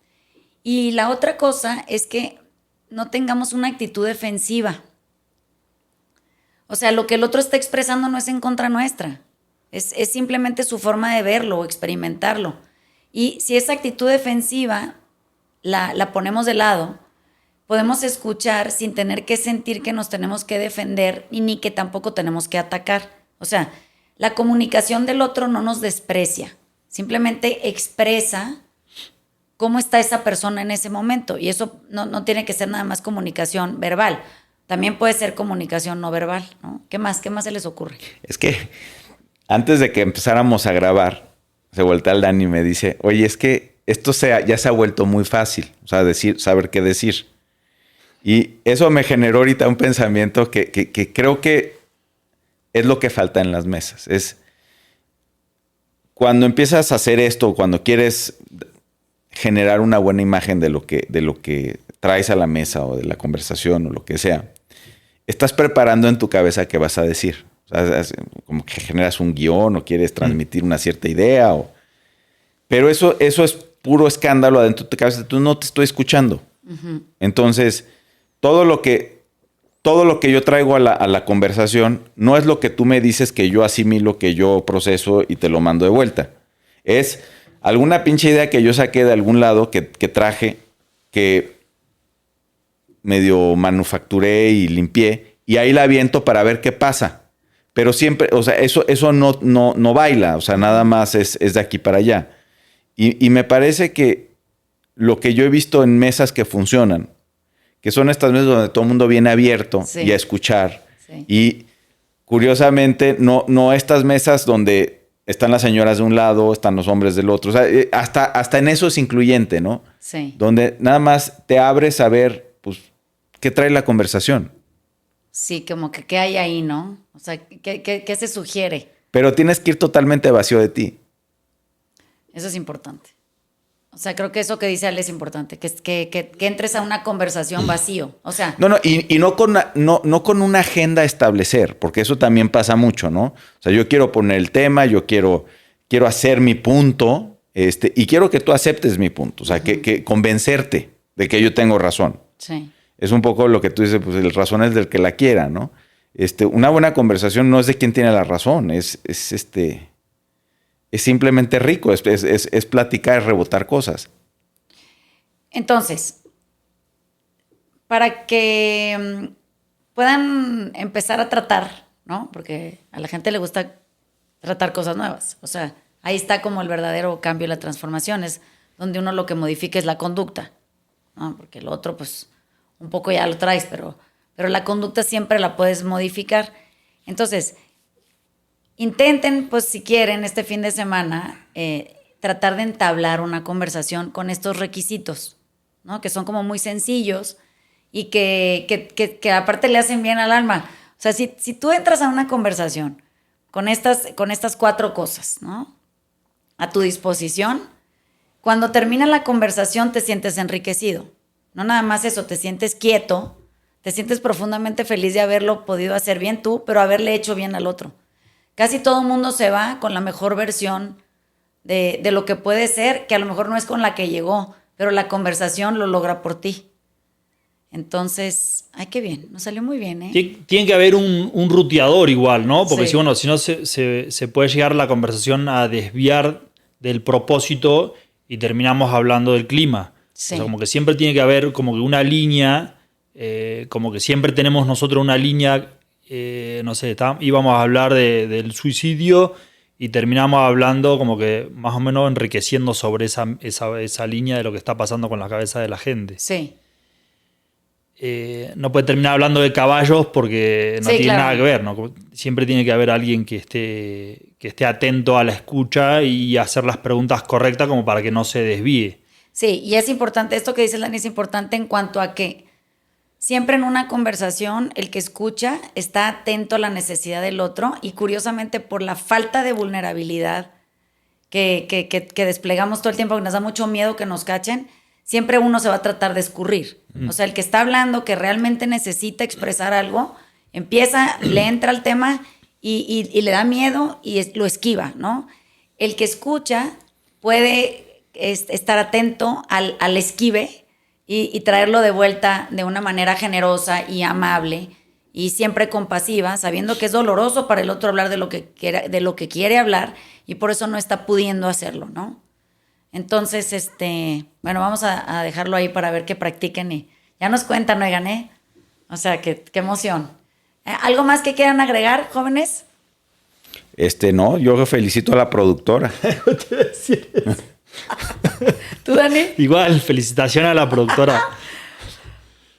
Y la otra cosa es que no tengamos una actitud defensiva. O sea, lo que el otro está expresando no es en contra nuestra. Es simplemente su forma de verlo o experimentarlo. Y si esa actitud defensiva la ponemos de lado, podemos escuchar sin tener que sentir que nos tenemos que defender y ni que tampoco tenemos que atacar. O sea, la comunicación del otro no nos desprecia. Simplemente expresa cómo está esa persona en ese momento. Y eso no tiene que ser nada más comunicación verbal. También puede ser comunicación no verbal, ¿no? ¿Qué más se les ocurre? Es que antes de que empezáramos a grabar, se voltea el Dani y me dice, oye, es que esto ya se ha vuelto muy fácil, o sea, saber qué decir. Y eso me generó ahorita un pensamiento que creo que es lo que falta en las mesas. Es cuando empiezas a hacer esto, cuando quieres generar una buena imagen de lo que traes a la mesa o de la conversación o lo que sea, estás preparando en tu cabeza qué vas a decir. O sea, como que generas un guión o quieres transmitir una cierta idea. Pero eso es puro escándalo adentro de tu cabeza. Tú no te estoy escuchando. Uh-huh. Entonces, todo lo que yo traigo a la conversación no es lo que tú me dices que yo asimilo, que yo proceso y te lo mando de vuelta. Es alguna pinche idea que yo saqué de algún lado, que traje, que medio manufacturé y limpié, y ahí la aviento para ver qué pasa. Pero siempre, o sea, eso no baila, o sea, nada más es de aquí para allá. Y me parece que lo que yo he visto en mesas que funcionan, que son estas mesas donde todo el mundo viene abierto, sí, y a escuchar. Sí. Y curiosamente, no estas mesas donde están las señoras de un lado, están los hombres del otro. O sea, hasta en eso es incluyente, ¿no? Sí. Donde nada más te abres a ver, pues, qué trae la conversación. Sí, como que qué hay ahí, ¿no? O sea, ¿qué se sugiere? Pero tienes que ir totalmente vacío de ti. Eso es importante. O sea, creo que eso que dice Ale es importante, que entres a una conversación vacío. O sea, No, y no con una agenda a establecer, porque eso también pasa mucho, ¿no? O sea, yo quiero poner el tema, yo quiero hacer mi punto, y quiero que tú aceptes mi punto. O sea, que convencerte de que yo tengo razón. sí. Es un poco lo que tú dices, pues el razón es del que la quiera, ¿no? Una buena conversación no es de quien tiene la razón, es simplemente rico, es platicar, es rebotar cosas. Entonces, para que puedan empezar a tratar, ¿no? Porque a la gente le gusta tratar cosas nuevas. O sea, ahí está como el verdadero cambio y la transformación, es donde uno lo que modifica es la conducta, ¿no? Porque el otro, pues, un poco ya lo traes, pero la conducta siempre la puedes modificar. Entonces, intenten, pues, si quieren, este fin de semana, tratar de entablar una conversación con estos requisitos, ¿no? Que son como muy sencillos y que aparte le hacen bien al alma. O sea, si tú entras a una conversación con estas 4 cosas, ¿no? A tu disposición, cuando termina la conversación te sientes enriquecido. No nada más eso, te sientes quieto, te sientes profundamente feliz de haberlo podido hacer bien tú, pero haberle hecho bien al otro. Casi todo el mundo se va con la mejor versión de lo que puede ser, que a lo mejor no es con la que llegó, pero la conversación lo logra por ti. Entonces, ay, qué bien, nos salió muy bien, ¿eh? Tiene que haber un ruteador igual, ¿no? Porque Sí. si no se puede llegar la conversación a desviar del propósito y terminamos hablando del clima. Sí. O sea, como que siempre tiene que haber como que una línea, como que siempre tenemos nosotros una línea, no sé, íbamos a hablar del suicidio y terminamos hablando como que más o menos enriqueciendo sobre esa línea de lo que está pasando con la cabeza de la gente. Sí. No puede terminar hablando de caballos porque no Sí, tiene claro. nada que ver, ¿no? Siempre tiene que haber alguien que esté atento a la escucha y hacer las preguntas correctas como para que no se desvíe. Sí, y es importante, esto que dice Lani es importante en cuanto a que siempre en una conversación el que escucha está atento a la necesidad del otro y curiosamente por la falta de vulnerabilidad que desplegamos todo el tiempo, que nos da mucho miedo que nos cachen, siempre uno se va a tratar de escurrir. O sea, el que está hablando, que realmente necesita expresar algo, empieza, le entra al tema y le da miedo y lo esquiva, ¿no? El que escucha puede estar atento al esquive y traerlo de vuelta de una manera generosa y amable y siempre compasiva, sabiendo que es doloroso para el otro hablar de lo que quiere hablar y por eso no está pudiendo hacerlo, ¿no? Entonces, bueno, vamos a dejarlo ahí para ver que practiquen y ya nos cuentan, oigan, ¿eh? O sea, qué emoción. ¿Algo más que quieran agregar, jóvenes? No, yo felicito a la productora. ¿Tú, Dani? Igual, felicitaciones a la productora.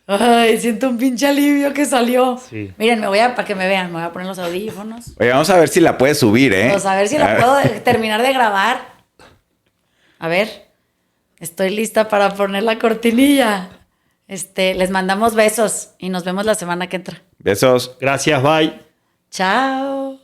Ay, siento un pinche alivio que salió. Sí. Miren, para que me vean, me voy a poner los audífonos. Oye, vamos a ver si la puedes subir, ¿eh? Pues a ver si la puedo terminar de grabar. A ver, estoy lista para poner la cortinilla. Les mandamos besos y nos vemos la semana que entra. Besos. Gracias, bye. Chao.